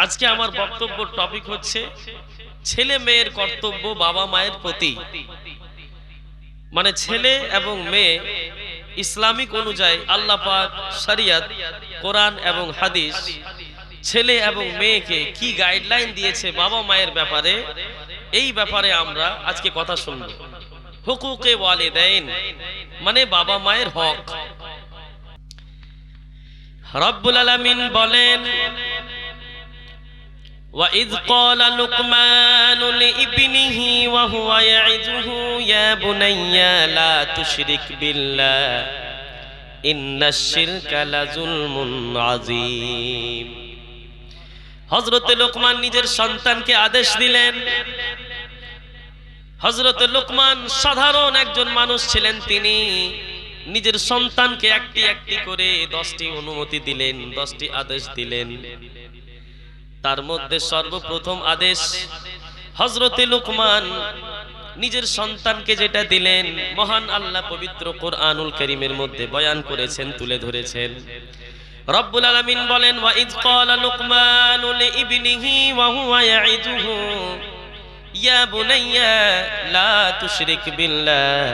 আজকে আমার বক্তব্য টপিক হচ্ছে ছেলে মেয়ের কর্তব্য বাবা মায়ের প্রতি। মানে ছেলে এবং মেয়ে ইসলামিক অনুযায়ী আল্লাহ পাক শরিয়ত কোরআন এবং হাদিস ছেলে এবং মেয়েকে কি গাইডলাইন দিয়েছে বাবা মায়ের ব্যাপারে, এই ব্যাপারে আমরা আজকে কথা শুনব। হুকুকে ওয়ালিদাইন মানে বাবা মায়ের হক। রব্বুল আলামিন বলেন, وَإِذْ قَالَ لُقْمَانُ لِابْنِهِ وَهُوَ يَعِظُهُ يَا بُنَيَّ لَا تُشْرِكْ بِاللَّهِ إِنَّ الشِّرْكَ لَظُلْمٌ عَظِيمٌ। হযরত লোকমান নিজের সন্তানকে আদেশ দিলেন। হযরত লোকমান সাধারণ একজন মানুষ ছিলেন, তিনি নিজের সন্তানকে একটি একটি করে 10টি অনুমতি দিলেন, 10টি আদেশ দিলেন। তার মধ্যে সর্বপ্রথম আদেশ হযরতে লোকমান নিজের সন্তানকে যেটা দিলেন, মহান আল্লাহ পবিত্র কোরআনুল কারীমের মধ্যে বয়ান করেছেন, তুলে ধরেছেন। রব্বুল আলামিন বলেন, ওয়া ইয ক্বালা লুকমানু লিইবনিহি ওয়া হুয়া ইয়াইযুহু ইয়া বুনাইয়া লা তুশরিক বিল্লাহ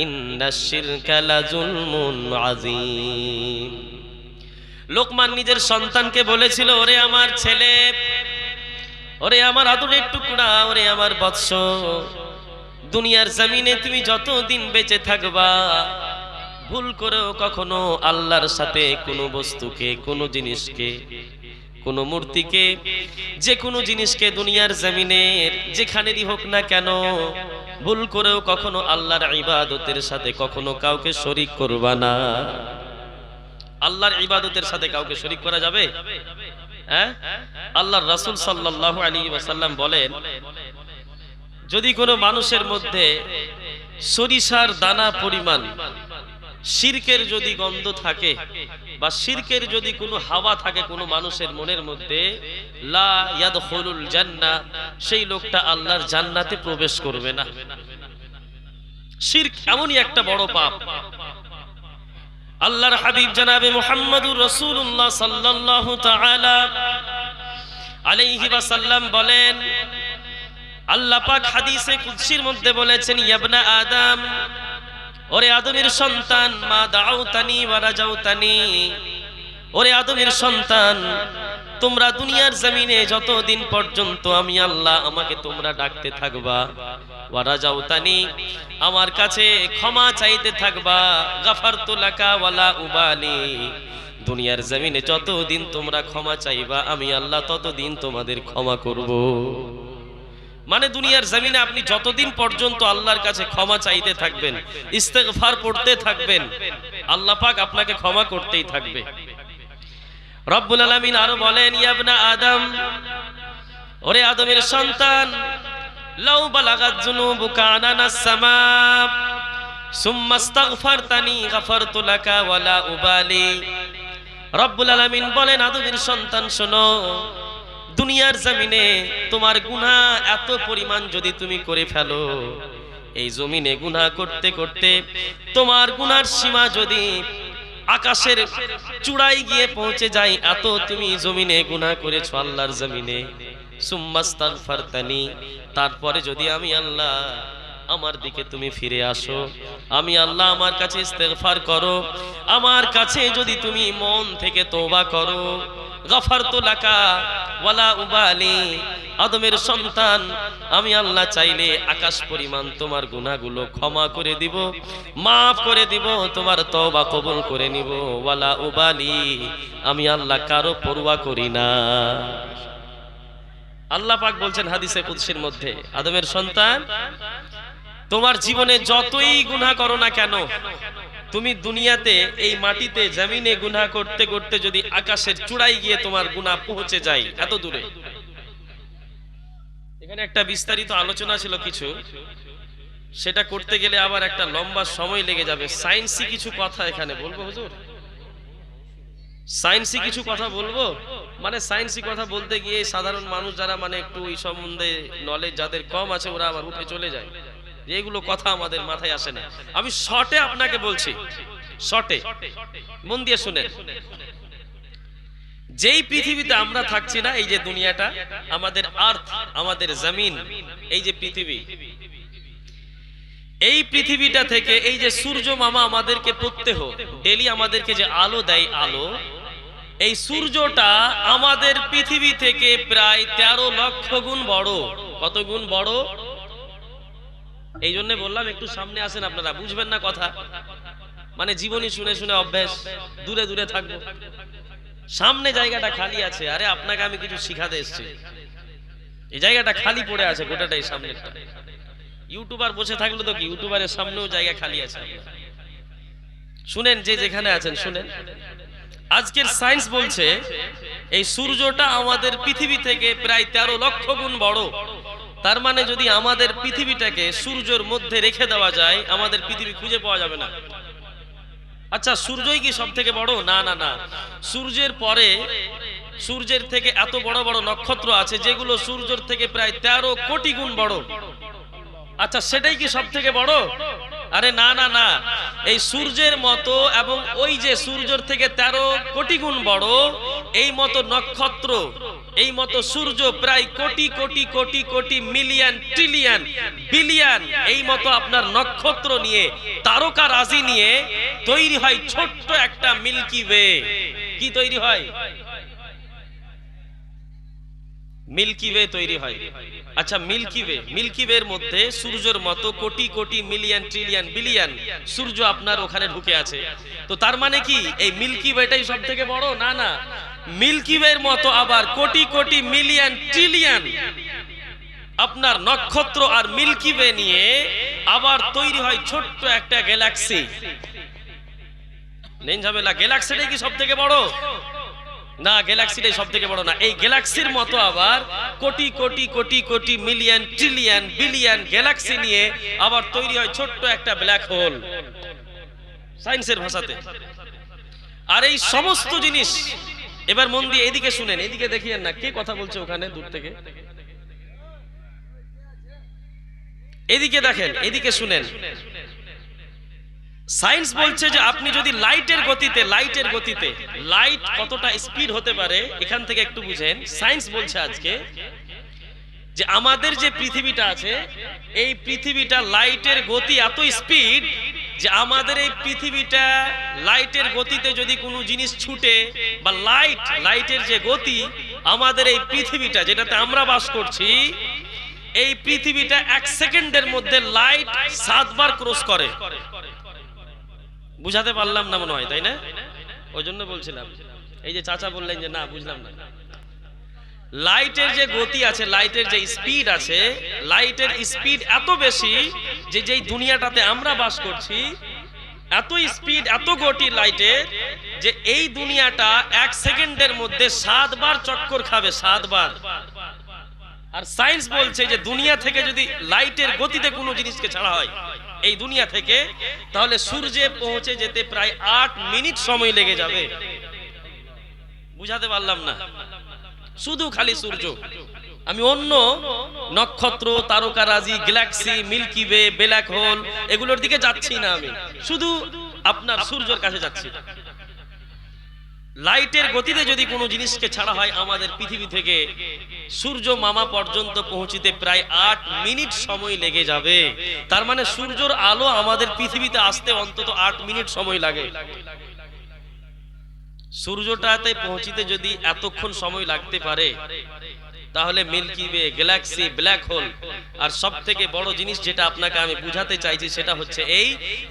ইন্নাশ শিরকা লাযুলমুন আযীম। লোকমান নিজের সন্তানকে বলেছিল, ওরে আমার ছেলে, ওরে আমার আদরের টুকরা, ওরে আমার বৎস, দুনিয়ার জমিনে তুমি যতদিন বেঁচে থাকবা ভুল করেও কখনো আল্লাহর সাথে কোনো বস্তুকে, কোনো জিনিসকে, কোনো মূর্তিকে, যে কোনো জিনিসকে দুনিয়ার জমিনের যেখানেরই হোক না কেন ভুল করেও কখনো আল্লাহর ইবাদতের সাথে কখনো কাউকে শরীক করবা না। আল্লাহর ইবাদতের সাথে কাউকে শরীক করা যাবে? হ্যাঁ, আল্লাহর রাসূল সাল্লাল্লাহু আলাইহি ওয়াসাল্লাম বলেন, যদি কোনো মানুষের মধ্যে সরিষার দানা পরিমাণ শিরকের যদি গন্ধ থাকে বা শিরকের যদি কোনো হাওয়া থাকে কোনো মানুষের মনের মধ্যে, লা ইয়াদখুলুল জান্নাহ, সেই লোকটা আল্লাহর জান্নাতে প্রবেশ করবে না। শিরক এমনই একটা বড় পাপ। আল্লাহর হাবিব জনাবে মুহাম্মদুর রাসূলুল্লাহ সাল্লাল্লাহু তাআলা আলাইহি ওয়াসাল্লাম বলেন, আল্লাহ পাক হাদিসে কুদসির মধ্যে বলেছেন, ইবনা আদম, ওরে আদমের সন্তান, মা দাউতানি ওয়া রাজাউতানি, ওরে আদমের সন্তান, তোমরা দুনিয়ার জমিনে যতদিন পর্যন্ত আমি আল্লাহ আমাকে তোমরা ডাকতে থাকবা, ওয়া রাজাউতানি, আমার কাছে ক্ষমা চাইতে থাকবা, গাফারতু লাকা ওয়ালা উবালি, দুনিয়ার জমিনে যতদিন তোমরা ক্ষমা চাইবা আমি আল্লাহ ততদিন তোমাদের ক্ষমা করব। মানে দুনিয়ার জমিনে আপনি যতদিন পর্যন্ত আল্লাহর কাছে ক্ষমা চাইতে থাকবেন, ইস্তেগফার পড়তে থাকবেন, আল্লাহ পাক আপনাকে ক্ষমা করতেই থাকবে। রব্বুল আলামিন আরো বলেন, ইবনা আদম, ওরে আদমের সন্তান, লাউ বালাগাত যুনুবুকা আনানাস সামা সুম্মা ইস্তাগফারতানি গাফারতু লাকা ওয়ালা উবালি। রব্বুল আলামিন বলেন, আদমের সন্তান শোনো, দুনিয়ার জমিনে তোমার গুনাহ এত পরিমাণ যদি তুমি করে ফেলো, এই জমিনে গুনাহ করতে করতে তোমার গুনার সীমা যদি আকাশের চূড়ায় গিয়ে পৌঁছে যায়, এত তুমি জমিনে গুনাহ করেছো আল্লাহর জমিনে, সুম্মা ইস্তাগফারতানি, তারপরে যদি আমি আল্লাহ আমার দিকে তুমি ফিরে আসো, আমি আল্লাহ আমার কাছে ইস্তেগফার করো, আমার কাছে যদি তুমি মন থেকে তওবা করো, গাফারতু লাকা ওয়ালা উবালি, আদমের সন্তান, আমি আল্লাহ চাইলে আকাশ পরিমাণ তোমার গুনাহগুলো ক্ষমা করে দিব, মাফ করে দিব, তোমার তওবা কবুল করে নিব, ওয়ালা উবালি, আমি আল্লাহ কারো পরোয়া করি না। আল্লাহ পাক বলছেন হাদিসে কুদসির মধ্যে, আদমের সন্তান, তোমার জীবনে যতই গুনাহ করো না কেন, তুমি দুনিয়াতে এই মাটিতে জমিনে গুনাহ করতে করতে যদি আকাশের চূড়ায় গিয়ে তোমার গুনাহ পৌঁছে যায় এত দূরে, এখানে একটা বিস্তারিত আলোচনা ছিল কিছু, সেটা করতে গেলে আবার একটা লম্বা সময় লেগে যাবে। সায়েন্সি কিছু কথা এখানে বলবো হুজুর, সায়েন্সি কিছু কথা বলবো। মানে সায়েন্সি কথা বলতে গিয়ে সাধারণ মানুষ যারা মানে একটু এই সম্বন্ধে নলেজ যাদের কম আছে, ওরা আবার উঠে চলে যায়, এগুলো কথা আমাদের মাথায় আসে না। আমি শর্টে আপনাকে বলছি, শর্টে মন দিয়ে শুনেন। যেই পৃথিবীতে আমরা থাকছি না, এই যে দুনিয়াটা, আমাদের আর্থ, আমাদের জমিন, এই যে পৃথিবী, এই পৃথিবীটা থেকে এই যে সূর্য মামা আমাদেরকে প্রত্যহ ডেলি আমাদেরকে যে আলো দেয়, আলো, এই সূর্যটা আমাদের পৃথিবী থেকে প্রায় 13 লক্ষ গুণ বড়। কত গুণ বড়? এই জন্য বললাম একটু সামনে আসেন, আপনারা বুঝবেন না কথা, মানে জীবনী শুনে শুনে অভ্যাস, দূরে দূরে থাকবো। সামনে জায়গাটা খালি আছে, আরে আপনাকে আমি কিছু শিখাতে এসেছি। এই জায়গাটা খালি পড়ে আছে গোটাটাই, সামনেরটা। ইউটিউবার বসে থাকলে তো কি, ইউটিউবারের সামনেও জায়গা খালি আছে। শুনেন, যে যেখানে আছেন শুনেন। আজকের সায়েন্স বলছে এই সূর্যটা আমাদের পৃথিবী থেকে প্রায় 13 লক্ষ গুণ বড়। তার মানে যদি আমাদের পৃথিবীটাকে সূর্যের মধ্যে রেখে দেওয়া যায়, আমাদের পৃথিবী খুঁজে পাওয়া যাবে না। আচ্ছা, সূর্যই কি সব থেকে বড়? না না না, সূর্যের পরে, সূর্যের থেকে এত বড় বড় নক্ষত্র আছে যেগুলো সূর্যের থেকে প্রায় 13 কোটি গুণ বড়। আচ্ছা, সেটাই কি সব থেকে বড়? আরে না না না, এই সূর্যের মতো এবং ওই যে সূর্যের থেকে 13 কোটি গুণ বড় এই মতো নক্ষত্র, এই মতো সূর্য প্রায় crore crore crore crore million trillion billion এই মতো আপনার নক্ষত্র নিয়ে, তারকা রাশি নিয়ে তৈরি হয় ছোট্ট একটা মিল্কি ওয়ে। কি তৈরি হয়? মিল্কি ওয়ে তৈরি হয়। আচ্ছা, মিল্কি ওয়ে, মিল্কি ওয়ের মধ্যে সূর্যের মতো crore crore million trillion billion সূর্য আপনার ওখানে ঢুকে আছে। তো তার মানে কি এই মিল্কি ওয়েটাই সব থেকে বড়? না না, মিল্কি ওয়ের মতো আবার কোটি কোটি মিলিয়ন ট্রিলিয়ন আপনার নক্ষত্র আর মিল্কি ওয়ে নিয়ে আবার তৈরি হয় ছোট্ট একটা গ্যালাক্সি। নেই ঝামেলা, গ্যালাক্সিটাই কি সব থেকে বড়? না, গ্যালাক্সিটাই সব থেকে বড় না। এই গ্যালাক্সির মতো আবার crore crore crore crore million trillion billion Galaxy নিয়ে আবার তৈরি হয় ছোট্ট একটা ব্ল্যাক হোল, সায়েন্সের ভাষাতে। আর এই সমস্ত জিনিস, এবার মন দিয়ে এদিকে শুনেন, এদিকে দেখিয়েন না কে কথা বলছে ওখানে দূর থেকে, এদিকে দেখেন, এদিকে শুনেন। সায়েন্স বলছে যে আপনি যদি লাইটের গতিতে, লাইট কতটা স্পিড হতে পারে এখান থেকে একটু বুঝেন। সায়েন্স বলছে আজকে যে আমাদের যে পৃথিবীটা আছে, এই পৃথিবীটা লাইটের গতি এত স্পিড যে আমাদের এই পৃথিবীটা লাইটের গতিতে যদি কোনো জিনিস ছুটে, বা লাইটের যে গতি, আমাদের এই পৃথিবীটা যেটাতে আমরা বাস করছি, এই পৃথিবীটা 1 সেকেন্ডের মধ্যে লাইট 7 বার ক্রস করে। বুঝাতে পারলাম না মনে হয়, তাই না? ওই জন্য বলছিলাম, এই যে চাচা বললেন যে না বুঝলাম না। লাইটের যে গতি আছে, লাইটের যে স্পিড আছে, লাইটের স্পিড এত বেশি যে যেই দুনিয়াটাতে আমরা বাস করছি, এত স্পিড এত গতি লাইটের যে এই দুনিয়াটা 1 সেকেন্ডের মধ্যে 7 বার চক্কর খাবে, 7 বার। আর সায়েন্স বলছে যে দুনিয়া থেকে যদি লাইটের গতিতে কোনো জিনিসকে ছাড়া হয় এই দুনিয়া থেকে, তাহলে সূর্যে পৌঁছে যেতে প্রায় 8 মিনিট সময় লেগে যাবে। বুঝাতে পারলাম না? শুধু খালি সূর্য, আমি অন্য নক্ষত্র, তারকারাজি, galaxy, milky way, black hole এগুলোর দিকে যাচ্ছি না, আমি শুধু আপনার সূর্যের কাছে যাচ্ছি। লাইটের গতিতে যদি কোনো জিনিসকে ছাড়া হয় আমাদের পৃথিবী থেকে, সূর্য মামা পর্যন্ত পৌঁছিতে প্রায় 8 মিনিট সময় লেগে যাবে। তার মানে সূর্যের আলো আমাদের পৃথিবীতে আসতে অন্তত 8 মিনিট সময় লাগে। সূর্যটাতে পৌঁছিতে যদি এতক্ষণ সময় লাগতে পারে, তাহলে milky way, galaxy, black hole, আর সব থেকে বড় জিনিস যেটা আপনাকে আমি বুঝাতে চাইছি সেটা হচ্ছে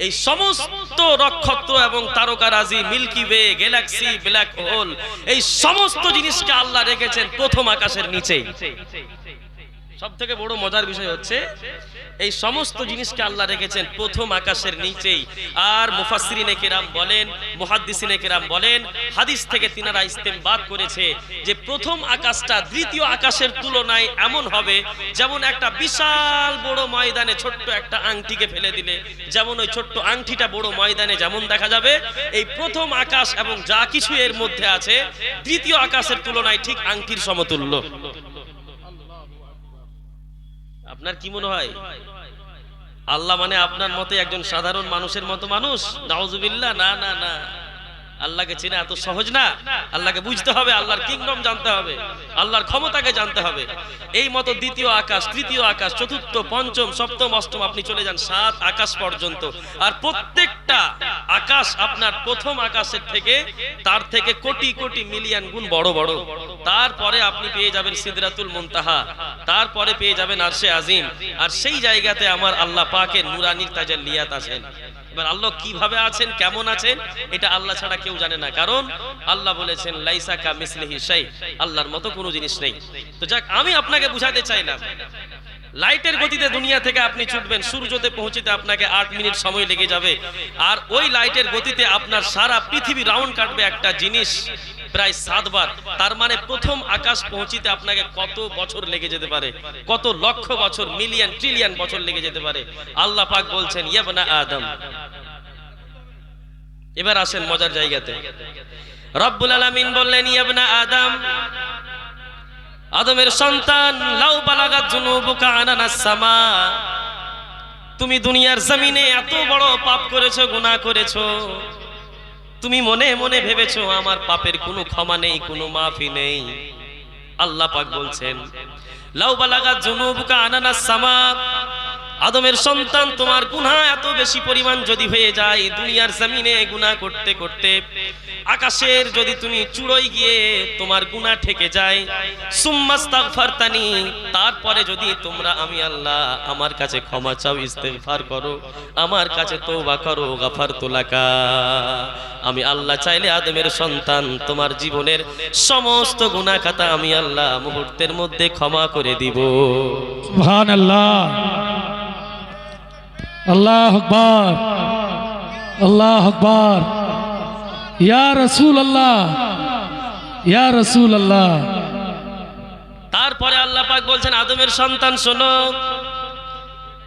এই সমস্ত নক্ষত্র এবং তারকারাজি, milky way, galaxy, black hole, এই সমস্ত জিনিসকে আল্লাহ রেখেছেন প্রথম আকাশের নিচেই। সব থেকে বড় মজার বিষয় হচ্ছে এই সমস্ত জিনিসকে আল্লাহ রেখেছেন প্রথম আকাশের নিচেই। আর মুফাসসিরিনে কেরাম বলেন, মুহাদ্দিসিনে কেরাম বলেন, হাদিস থেকে তিনারা ইস্তেমবাদ করেছে যে প্রথম আকাশটা দ্বিতীয় আকাশের তুলনায় এমন হবে যেমন একটা বিশাল বড় ময়দানে ছোট্ট একটা আংটিকে ফেলে দিলে যেমন ওই ছোট্ট আংটিটা বড় ময়দানে যেমন দেখা যাবে, এই প্রথম আকাশ এবং যা কিছু এর মধ্যে আছে দ্বিতীয় আকাশের তুলনায় ঠিক আংটির সমতুল্য। আপনার কি মনে হয় আল্লাহ মানে আপনার মতো একজন সাধারণ মানুষের মতো মানুষ? নাউজুবিল্লাহ, না না না, আল্লাহকে চেনা এত সহজ না। আল্লাহকে বুঝতে হবে, আল্লাহর কিংডম জানতে হবে, আল্লাহর ক্ষমতাকে জানতে হবে। এই মতো দ্বিতীয় আকাশ, তৃতীয় আকাশ, চতুর্থ, পঞ্চম, সপ্তম, অষ্টম, আপনি চলে যান 7 আকাশ পর্যন্ত। আর প্রত্যেকটা আকাশ আপনার প্রথম আকাশের থেকে, তার থেকে কোটি কোটি মিলিয়ন গুণ বড় বড়। তারপরে আপনি পেয়ে যাবেন সিদরাতুল মুনতাহা, তারপরে পেয়ে যাবেন আরশে আজিম। আর সেই জায়গাতে আমার আল্লাহ পাকের নূরানির তাজাল্লিয়াত আছেন। এবার আল্লাহ কিভাবে আছেন, কেমন আছেন, এটা আল্লাহ ছাড়া কেউ জানে না। কারণ আল্লাহ বলেছেন লাইসা কামিসলিহি শাই, আল্লাহর মতো কোনো জিনিস নেই। তো যাক, আমি আপনাকে বুঝাতে চাইলাম, লাইটের গতিতে দুনিয়া থেকে আপনি ছুটবেন, সূর্যতে পৌঁছতে আপনাকে 8 মিনিট সময় লেগে যাবে। আর ওই লাইটের গতিতে আপনার সারা পৃথিবী রাউন্ড কাটবে একটা জিনিস প্রায় 7 বার। তার মানে প্রথম আকাশ পৌঁছতে আপনাকে কত বছর লেগে যেতে পারে, কত লক্ষ বছর, মিলিয়ন ট্রিলিয়ন বছর লেগে যেতে পারে। আল্লাহ পাক বলছেন ইয়া আদম। এবার আসেন মজার জায়গাতে। রব্বুল আলামিন বললেন ইয়া আদম, আদমের সন্তান, লাউ বালাগাত যুনুবুকা আনানাস সামা, তুমি দুনিয়ার জমিনে এত বড় পাপ করেছো, গুনাহ করেছো, তুমি মনে মনে ভেবেছো আমার পাপের কোনো ক্ষমা নেই, কোনো মাফি নেই। আল্লাহ পাক বলছেন লাউ বালাগাত যুনুবুকা আনানাস সামা, আদমের সন্তান, তোমার গুনাহ এত বেশি পরিমাণ যদি হয়ে যায়, দুনিয়ার জমিনে গুনাহ করতে করতে আকাশের যদি তুমি চূড়োয় গিয়ে তোমার গুনাহ ঠেকে যায়, সুম্মাস্তাগফারতানি, তারপরে যদি তোমরা আমি আল্লাহ আমার কাছে ক্ষমা চাও, ইস্তেগফার করো, আমার কাছে তওবা করো, গাফারতু লাকা, আমি আল্লাহ চাইলে আদমের সন্তান তোমার জীবনের সমস্ত গুনাহ খাতা আমি আল্লাহ মুহূর্তের মধ্যে ক্ষমা করে দিব। সুবহানাল্লাহ, আল্লাহু আকবার, আল্লাহু আকবার, ইয়া রাসূলুল্লাহ, ইয়া রাসূলুল্লাহ। তারপরে আল্লাহ পাক বলছেন আদমের সন্তান শোনো,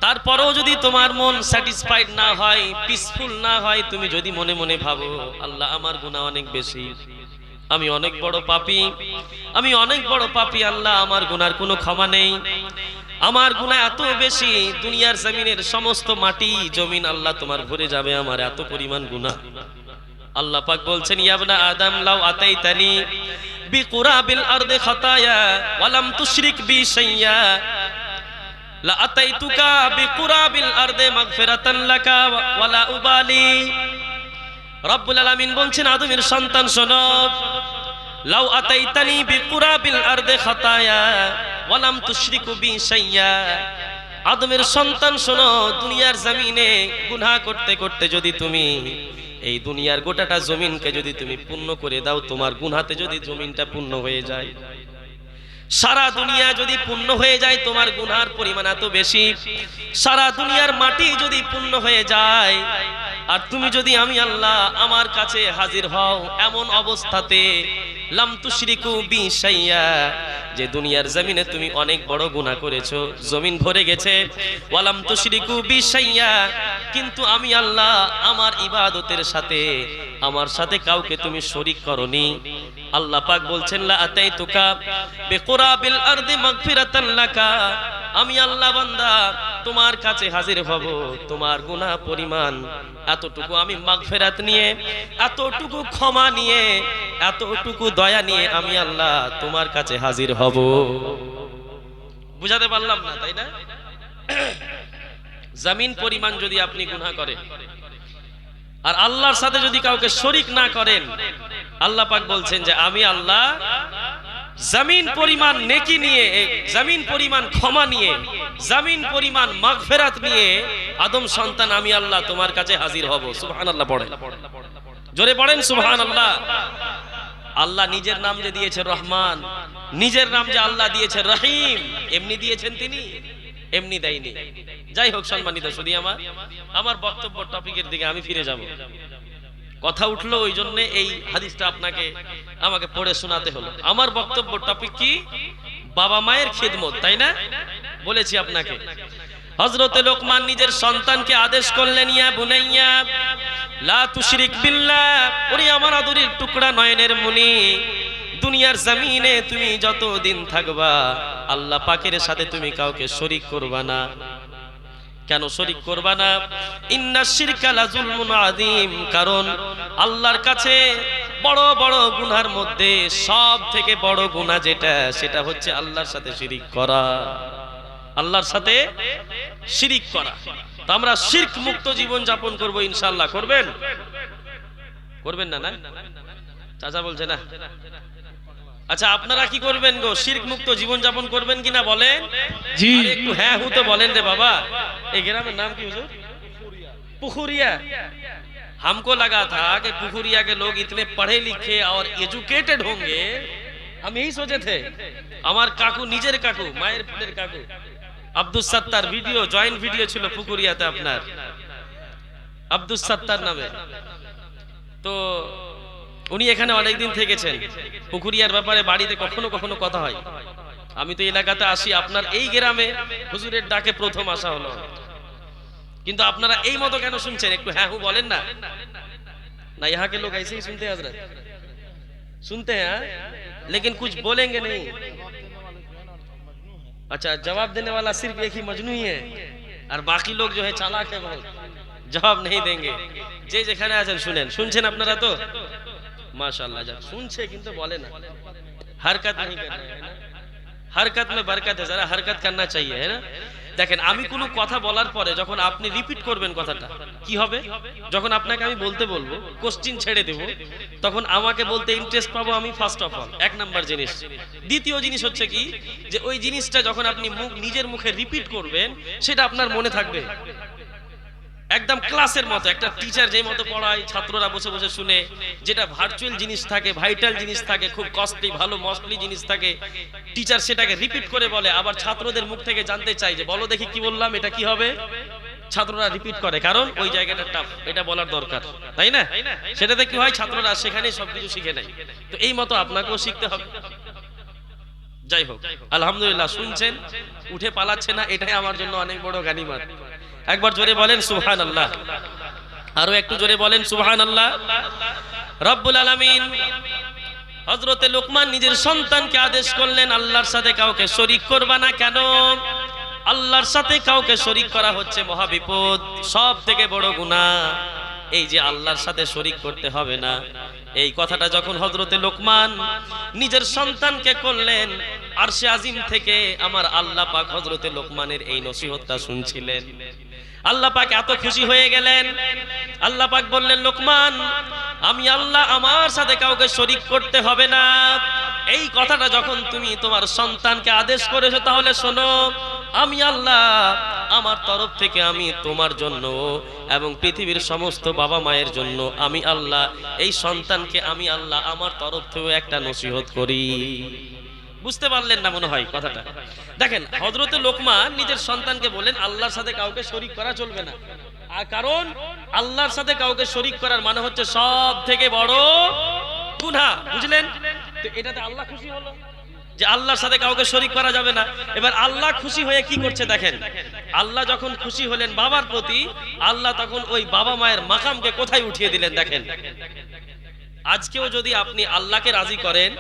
তারপরেও যদি তোমার মন স্যাটিসফাইড না হয়, পিসফুল না হয়, তুমি যদি মনে মনে ভাবো আল্লাহ আমার গুনাহ অনেক বেশি, আমি অনেক বড় পাপী, আমি অনেক বড় পাপী, আল্লাহ আমার গুনার কোনো ক্ষমা নেই, আমার গুনাহ এত বেশি, দুনিয়ার জমিনের সমস্ত মাটি জমিন আল্লাহ তোমার ভরে যাবে আমার এত পরিমাণ গুনাহ। আল্লাহ পাক বলছেন ইয়া আদম লাউ আতাইতানি বিকুরাবিল আরদি খাতায়া ওয়া লাম তুশরিক বি শাইয়া লা আতাইতুকা বিকুরাবিল আরদি মাগফিরাতান লাকা ওয়া লা উবালি। রব্বুল আলামিন বলছেন আদমের সন্তান শোনো, লাউ আতাইতানি বিকুরাবিল আরদি খাতায়া ওয়া লাম তুশরিকু বি শাইয়া, আদমের সন্তান শোনো, দুনিয়ার জমিনে গুনাহ করতে করতে যদি তুমি এই দুনিয়ার গোটাটা জমিনকে যদি তুমি পূর্ণ করে দাও, তোমার গুনাহতে যদি জমিনটা পূর্ণ হয়ে যায়, সারা দুনিয়া যদি পূর্ণ হয়ে যায়, তোমার গুনাহর পরিমাণ এত বেশি, সারা দুনিয়ার মাটি যদি পূর্ণ হয়ে যায়, আর তুমি যদি আমি আল্লাহ আমার কাছে হাজির হও এমন অবস্থাতে লাম তুশরিকু বি শাইয়া, যে দুনিয়ার জমিনে তুমি অনেক বড় গুনাহ করেছো, জমিন ভরে গেছে, ওয়ালাম তুশরিকু বি শাইয়া, কিন্তু আমি আল্লাহ আমার ইবাদতের সাথে আমার সাথে কাউকে তুমি শরীক করনি। আল্লাহ পাক বলছেন লা আতাইতুকা বিকুরাবিল আরদি মাগফিরাতান লাকা, আমি আল্লাহ বান্দা তোমার কাছে হাজির হব, তোমার গুনাহ পরিমাণ এতটুকু আমি মাগফিরাত নিয়ে, এতটুকু ক্ষমা নিয়ে, এতটুকু দয়া নিয়ে আমি আল্লাহ তোমার কাছে হাজির হব। বুঝাতে পারলাম না, তাই না? জমিন পরিমাণ যদি আপনি গুনাহ করেন আর আল্লাহর সাথে যদি কাউকে শরীক না করেন, আল্লাহ পাক বলছেন যে আমি আল্লাহ জমিন পরিমাণ নেকি নিয়ে, জমিন পরিমাণ ক্ষমা নিয়ে, জমিন পরিমাণ মাগফিরাত নিয়ে আদম সন্তান আমি আল্লাহ তোমার কাছে হাজির হব। সুবহানাল্লাহ পড়েন, জোরে পড়েন সুবহানাল্লাহ। আল্লাহ নিজের নাম যে দিয়েছে রহমান, নিজের নাম যে আল্লাহ দিয়েছে রহিম, এমনি দিয়েছেন তিনি, এমনি দেয়নি। যাই হোক সম্মানিত শুধু আমার বক্তব্য টপিকের দিকে আমি ফিরে যাব। কথা উঠলো ওই জন্য এই হাদিসটা আমাকে পড়ে শোনাতে হলো। আমার বক্তব্য টপিক কি? বাবা মায়ের খিদমত, তাই না? বলেছি আপনাকে হযরতে লোকমান নিজের সন্তানকে আদেশ করলেন ইয়া বুনাইয়া লা তুশরিক বিল্লাহ, ওরে আমার আদরের টুকরা নয়নের মনি, দুনিয়ার জমিনে তুমি যতদিন থাকবা আল্লাহ পাকের সাথে তুমি কাউকে শরীক করবা না। কেন শরীক করবা না? ইন্নাশ শিরকা লাযুলমুন আযীম, কারণ আল্লাহর কাছে বড় বড় গুনার মধ্যে সব থেকে বড় গুনাহ যেটা, সেটা হচ্ছে আল্লাহর সাথে শিরিক করা। আল্লাহর সাথে শিরিক করা। তো আমরা শিরক মুক্ত জীবন যাপন করব ইনশাআল্লাহ। করবেন? করবেন না? না চাচা বলছে না। আচ্ছা, আপনারা কি করবেন গো? শিরক মুক্ত জীবন যাপন করবেন কিনা বলেন? জি। আরে একটু হ্যাঁ হু তো বলেন রে বাবা। এই গ্রামের नाम কি হুজুর? पुखुरिया। हमको लगा था कि पुखुरिया के लोग इतने पढ़े लिखे और एजुकेटेड होंगे, हम यही सोचे थे। আমার কাকু, নিজের কাকু, মায়ের পেটের কাকু আব্দুল সত্তার ভিডিও, জয়েন্ট ভিডিও ছিল পুকুরিয়াতে আপনার, আব্দুল সত্তার নামে। তো উনি এখানে অনেকদিন থেকেছেন। পুকুরিয়ার ব্যাপারে বাড়িতে কখনো কখনো কথা হয়। আমি তো এলাকাতে আসি, আপনার এই গ্রামে হুজুরের ডাকে প্রথম আসা হলো। কিন্তু আপনারা এই মতো কেন শুনছেন? একটু হ্যাঁ হু বলেন না। না यहाँ के लोग ऐसे ही सुनते हैं हजरत, सुनते हैं लेकिन कुछ बोलेंगे नहीं। अच्छा, जवाब देने वाला सिर्फ एक ही मजनू ही है और बाकी लोग जो है चालाक है बहुत, जवाब नहीं देंगे। যে যেখানে আছেন শুনেন। শুনছেন আপনারা তো? माशाल्लाह, जा শুনছে কিন্তু বলে না। हरकत नहीं कर रहे हैं ना। हरकत में बरकत है, जरा हरकत करना चाहिए, है ना। দেখেন, আমি কোনো কথা বলার পরে যখন আপনি রিপিট করবেন কথাটা, কি হবে? যখন আপনাকে আমি বলতে বলবো, কোশ্চেন ছেড়ে দেব, তখন আমাকে বলতে ইন্টারেস্ট পাবো আমি, ফার্স্ট অফ অল, এক নাম্বার জিনিস। দ্বিতীয় জিনিস হচ্ছে কি, যে ওই জিনিসটা যখন আপনি নিজের মুখে রিপিট করবেন, সেটা আপনার মনে থাকবে। একদম ক্লাসের মতো, একটা টিচার যে মতো পড়ায়, ছাত্ররা বসে বসে শুনে, যেটা ভার্চুয়াল জিনিস থাকে, ভাইটাল জিনিস থাকে, খুব কস্টলি, ভালো মস্টলি জিনিস থাকে, টিচার সেটাকে রিপিট করে বলে, আবার ছাত্রদের মুখ থেকে জানতে চাই যে বলো দেখি কি বললাম, এটা কি হবে। ছাত্ররা রিপিট করে, কারণ ওই জায়গাটা টাফ, এটা বলার দরকার, তাই না? সেটাতে কি হয়, ছাত্ররা সেখানেই সবকিছু শিখে নেয়। তো এই মতো আপনাকেও শিখতে হবে। যাই হোক, আলহামদুলিল্লাহ, শুনছেন, উঠে পালাচ্ছে না, এটাই আমার জন্য অনেক বড় গানিমত। একবার জোরে বলেন সুবহানাল্লাহ, আরো একটু জোরে বলেন সুবহানাল্লাহ। রব্বুল আলামিন হযরতে লোকমান নিজের সন্তানকে আদেশ করলেন, আল্লাহর সাথে কাউকে শরীক করবা না। কেন? আল্লাহর সাথে কাউকে শরীক করা হচ্ছে মহাবিপদ, সব থেকে বড় গুনাহ। এই যে আল্লাহর সাথে শরীক করতে হবে না, এই কথাটা যখন হযরতে লোকমান নিজের সন্তানকে করলেন, আরশে আজিম থেকে আমার আল্লাহ পাক হযরতে লোকমানের এই নসিহতটা শুনছিলেন। আল্লাহ পাক এত খুশি হয়ে গেলেন, আল্লাহ পাক বললেন, লোকমান, আমি আল্লাহ আমার সাথে কাউকে শরীক করতে হবে না। এই কথাটা যখন তুমি তোমার সন্তানকে আদেশ করেছো, তাহলে শোনো, আমি আল্লাহ আমার তরফ থেকে আমি তোমার জন্য এবং পৃথিবীর সমস্ত বাবা মায়ের জন্য আমি আল্লাহ এই সন্তানকে আমি আল্লাহ আমার তরফ থেকে একটা নসিহত করি। বুঝতে পারলেন না মনে হয় কথাটা? দেখেন, হযরতে লোকমান নিজের সন্তানকে বলেন আল্লাহর সাথে কাউকে শরীক করা চলবে না। আর কারণ আল্লাহর সাথে কাউকে শরীক করার মানে হচ্ছে সব থেকে বড় গুনাহ, বুঝলেন? তো এটাতে আল্লাহ খুশি হলো যে আল্লাহর সাথে কাউকে শরীক করা যাবে না। এবার আল্লাহ খুশি হয়ে কি করছে দেখেন, আল্লাহ যখন খুশি হলেন বাবার প্রতি, আল্লাহ তখন ওই বাবা মায়ের মাকামকে কোথায় উঠিয়ে দিলেন দেখেন। আজকেও যদি আপনি আল্লাহকে রাজি করেন,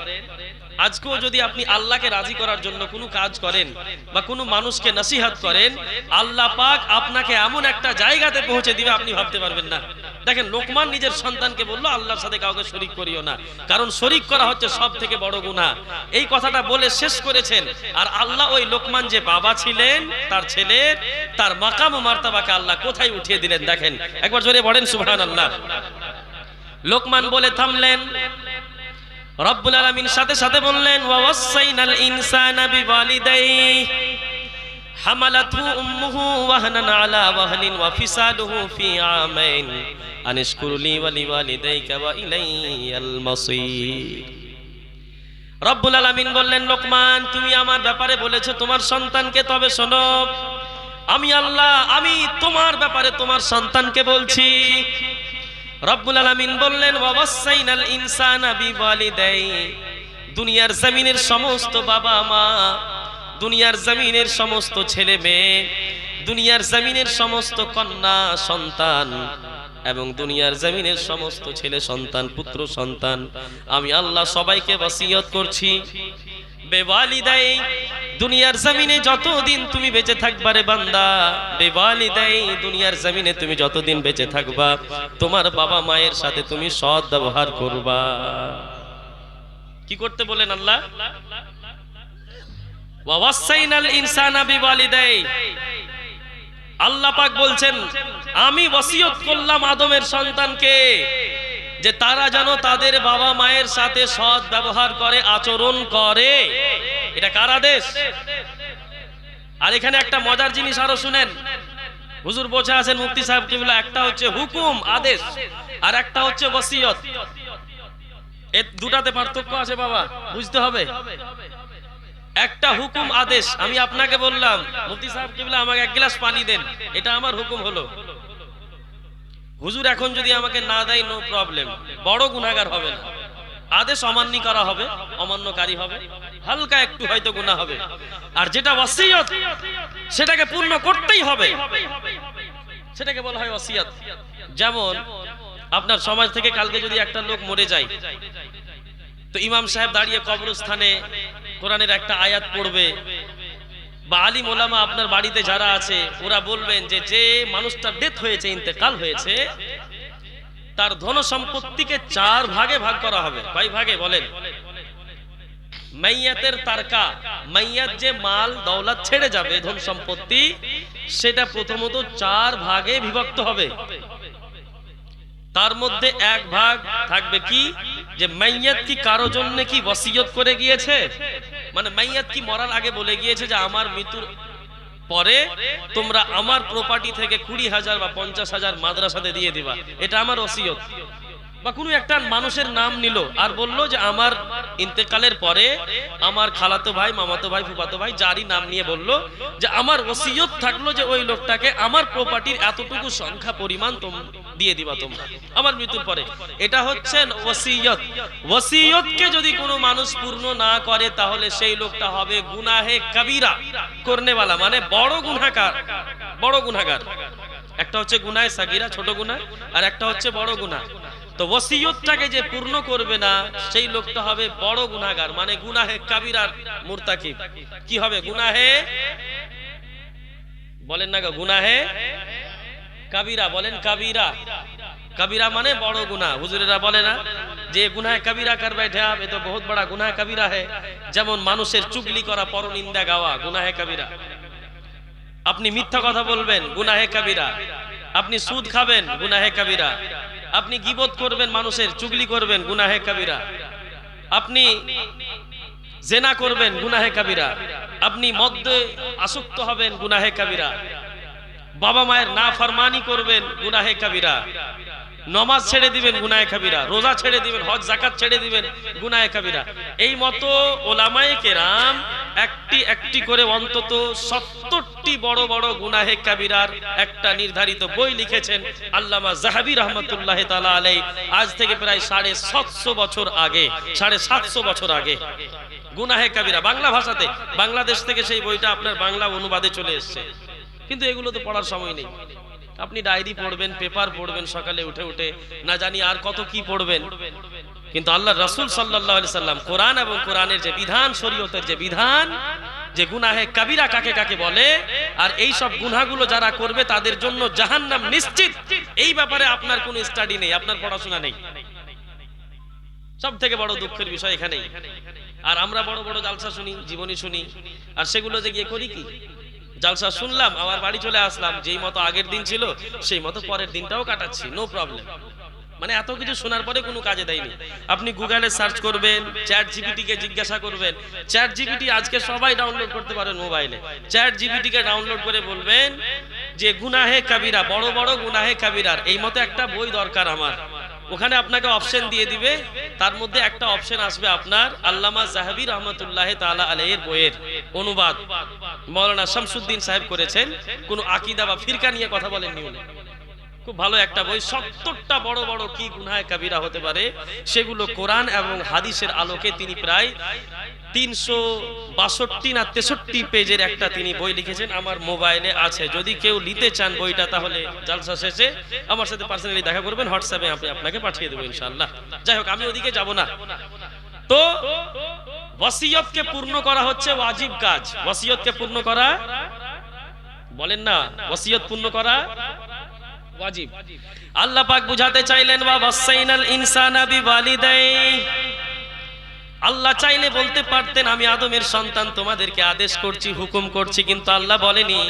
আজকেও যদি আপনি আল্লাহকে রাজি করার জন্য কোনো কাজ করেন বা কোনো মানুষকে নসিহত করেন, আল্লাহ পাক আপনাকে এমন একটা জায়গাতে পৌঁছে দিবে আপনি ভাবতে পারবেন না। দেখেন, লোকমান নিজের সন্তানকে বলল আল্লাহর সাথে কাউকে শরীক করিও না, কারণ শরীক করা হচ্ছে সব থেকে বড় গুনাহ। এই কথাটা বলে শেষ করেছেন, আর আল্লাহ ওই লোকমান যে বাবা ছিলেন, তার ছেলে, তার মাকাম ও মার্তাবাকে আল্লাহ কোথায় উঠিয়ে দিলেন দেখেন। একবার জোরে বলেন সুবহানাল্লাহ। লোকমান বলে থামলেন, রব্বুল আলামিন সাথে সাথে বললেন, ওয়াসাইনাল ইনসানা বিওয়ালিদাইহি হামালাতহু উম্মুহু ওয়াহনান আলা ওয়াহনিন ওয়া ফিসালুহু ফি আমাইন আনিশকুরলি ওয়া লিওয়ালিদাইকা ওয়া ইলাইয়াল মাসীর। রব্বুল আলামিন বললেন, লোকমান, তুমি আমার ব্যাপারে বলেছো তোমার সন্তানকে, তবে শোনো, আমি আল্লাহ আমি তোমার ব্যাপারে তোমার সন্তানকে বলছি। রব্বুল আলামিন বললেন, ওয়াসাইনাল ইনসানা বিওয়ালিদাইহি, দুনিয়ার জমিনের সমস্ত বাবা মা, দুনিয়ার জমিনের সমস্ত ছেলে মেয়ে, দুনিয়ার জমিনের সমস্ত কন্যা সন্তান এবং দুনিয়ার জমিনের সমস্ত ছেলে সন্তান, পুত্র সন্তান, আমি আল্লাহ সবাইকে ওসিয়ত করছি, বেওয়ালিদাইহি, দুনিয়ার জমিনে যতদিন তুমি বেঁচে থাকবা রে বান্দা, বেওয়ালিদাই, দুনিয়ার জমিনে তুমি যতদিন বেঁচে থাকবা তোমার বাবা মায়ের সাথে তুমি সৎ ব্যবহার করবা। কি করতে বলেন আল্লাহ? ওয়া ওয়াসাইনাল ইনসানা বিওয়ালিদাই, আল্লাহ পাক বলছেন আমি ওসিয়ত করলাম আদমের সন্তানকে যে তারা যেন তাদের বাবা মায়ের সাথে সৎ ব্যবহার করে, আচরণ করে। এটা কার আদেশ? আর এখানে একটা মজার জিনিস আরো শুনেন, হুজুর বসে আছেন মুফতি সাহেব কিবলা, একটা হচ্ছে হুকুম আদেশ আর একটা হচ্ছে ওসিয়ত। এই দুটাতে পার্থক্য আছে বাবা, বুঝতে হবে। একটা হুকুম আদেশ, আমি আপনাকে বললাম মুফতি সাহেব কিবলা আমাকে এক গ্লাস পানি দেন, এটা আমার হুকুম হলো। হুজুর এখন যদি আমাকে না দেয় নো প্রবলেম, বড় গুনাহগার হবে না, আদেশ অমান্য করা হবে, অমান্যকারী হবে, হালকা একটু হয়তো গুনাহ হবে। আর যেটা ওসিয়ত সেটাকে পূর্ণ করতেই হবে, সেটাকে বলা হয় ওসিয়ত। যেমন আপনার সমাজ থেকে কালকে যদি একটা লোক মরে যায়, তো ইমাম সাহেব দাঁড়িয়ে কবরস্থানে কোরআনের একটা আয়াত পড়বে, বা আলিম ওলামা আপনার বাড়িতে যারা আছে ওরা বলবেন যে যে মানুষটার ডেথ হয়েছে, ইন্তেকাল হয়েছে, তার ধন সম্পত্তিকে 4 ভাগে ভাগ করা হবে। কয় ভাগে বলেন? মাইয়াতের তারকা, মাইয়াত যে মাল দৌলত ছেড়ে যাবে, ধন সম্পত্তি, সেটা প্রথমত 4 ভাগে বিভক্ত হবে। তার মধ্যে 1 ভাগ থাকবে কি, যে মাইয়াত কি কারো জন্য কি ওসিয়ত করে গিয়েছে, মানে মাইয়াত কি মরার আগে বলে গিয়েছে যে আমার মৃত্যুর পরে তোমরা আমার প্রপার্টি থেকে 20,000 বা 50,000 মাদ্রাসাতে দিয়ে দিবা, এটা আমার ওসিয়ত। বা কোনো একটা মানুষের নাম নিল আর বলল যে আমার ইন্তেকালের পরে আমার খালাতো ভাই, মামাতো ভাই, ফুফাতো ভাই, যারই নাম নিয়ে বলল যে আমার ওসিয়ত থাকলো যে ওই লোকটাকে আমার প্রপার্টির এতটুকু সংখ্যা পরিমাণ দিয়ে দিবা তোমরা আমার মৃত্যুর পরে। এটা হচ্ছে ওসিয়ত। ওসিয়তকে যদি কোনো মানুষ পূর্ণ না করে তাহলে সেই লোকটা হবে গুনাহে কবিরা করনেওয়ালা, মানে বড় গুনাহগার। বড় গুনাহগার একটা হচ্ছে গুনাহে সাগিরা, ছোট গুনাহ, আর একটা হচ্ছে বড় গুনাহ। তো ওসিয়তটাকে যে পূর্ণ করবে না সেই লোকটা হবে বড় গুনাহগার, মানে গুনাহে কবিরার মুরতাকিব। কি হবে? গুনাহে, বলেন না গো, গুনাহে কবিরা, বলেন কবিরা। কবিরা মানে বড় গুনাহ। হুজুরেরা বলে না যে গুনাহে কবিরা কর बैठे आप, ये तो बहुत बड़ा गुनाह कबीरा है। যেমন মানুষের চুগলি করা, পরনিন্দা গাওয়া গুনাহে কবিরা। আপনি মিথ্যা কথা বলবেন গুনাহে কবিরা, আপনি সুদ খাবেন গুনাহে কবিরা, আপনি গীবত করবেন, মানুষের চুগলি করবেন গুনাহে কবিরা, আপনি জেনা করবেন গুনাহে কবিরা, আপনি মদ্যে আসক্ত হবেন গুনাহে কবিরা, বাবা মায়ের নাফরমানি করবেন গুনাহে কবিরা, নামাজ ছেড়ে দিবেন গুনাহে কবিরা, রোজা ছেড়ে দিবেন, হজ যাকাত ছেড়ে দিবেন গুনাহে কবিরা। এই মতো ওলামায়ে কেরাম একটি একটি করে অন্তত 70টি বড় বড় গুনাহে কবিরার একটা নির্ধারিত বই লিখেছেন আল্লামা যাহাবী রাহমাতুল্লাহি তাআলা আলাইহি, আজ থেকে প্রায় 750 বছর আগে, 750 বছর আগে। গুনাহে কবিরা বাংলা ভাষাতে, বাংলাদেশ থেকে সেই বইটা আপনার বাংলা অনুবাদে চলে এসেছে, কিন্তু এগুলো তো পড়ার সময় নেই। আপনি ডায়েরি পড়বেন, পেপার পড়বেন, সকালে উঠে উঠে না জানি আর কত কি পড়বেন, কিন্তু আল্লাহর রাসূল সাল্লাল্লাহু আলাইহি সাল্লাম কোরআন এবং কোরআনের যে বিধান, শরীয়তের যে বিধান, যে গুনাহে কবিরা কাকে কাকে বলে আর এই সব গুনাহগুলো যারা করবে তাদের জন্য জাহান্নাম নিশ্চিত, এই ব্যাপারে আপনার কোনো স্টাডি নেই, আপনার পড়াশোনা নেই। সব থেকে বড় দুঃখের বিষয় এখানেই। আর আমরা বড় বড় জালসা শুনি, জীবনী শুনি, আর সেগুলো যে গিয়ে করি কি, জালসা শুনলাম, আমার বাড়ি চলে আসলাম, যেই মতো আগের দিন ছিল সেই মতো পরের দিনটাও কাটাচ্ছি, নো প্রবলেম। মানে এত কিছু শোনার পরে কোনো কাজে দেয়নি। আপনি গুগলে সার্চ করবেন, চ্যাট জিপিটি কে জিজ্ঞাসা করবেন, চ্যাট জিপিটি আজকে সবাই ডাউনলোড করতে পারেন মোবাইলে। চ্যাট জিপিটি কে ডাউনলোড করে বলবেন যে গুনাহে কবিরা, বড় বড় গুনাহে কবিরার এই মতো একটা বই দরকার আমার। ওখানে আপনাকে অপশন দিয়ে দিবে, তার মধ্যে একটা অপশন আসবে আপনার আল্লামা যাহাবী রাহমাতুল্লাহি তাআলা আলাইহির বইয়ের অনুবাদ, মাওলানা শামসুদ্দিন সাহেব করেছেন, কোন আকীদা বা ফিরকা নিয়ে কথা বলেননি উনি। খুব ভালো একটা বই, 70টা বড় বড় কি গুনাহে কবিরা হতে পারে সেগুলো কোরআন এবং হাদিসের আলোকে তিনি প্রায় 362 না 63 পেজের একটা তিনি বই লিখেছেন, আমার মোবাইলে আছে। যদি কেউ নিতে চান বইটা তাহলে জালসা শেষে আমার সাথে পার্সোনালি দেখা করবেন, হোয়াটসঅ্যাপে আমি আপনাকে পাঠিয়ে দেবো ইনশাআল্লাহ। যাই হোক, আমি ওদিকে যাব না। তো ওয়াসিয়তকে পূর্ণ করা হচ্ছে ওয়াজিব কাজ। ওয়াসিয়তকে পূর্ণ করা, বলেন না, ওয়াসিয়ত পূর্ণ করা ওয়াজিব। আল্লাহ পাক বুঝাতে চাইলেন ওয়া ওয়াসাইনাল ইনসানা বিওয়ালিদাইহি। আল্লাহ চাইলে বলতে পারতেন আমি আদমের সন্তান তোমাদেরকে আদেশ করছি, হুকুম করছি, কিন্তু আল্লাহ বলেনি।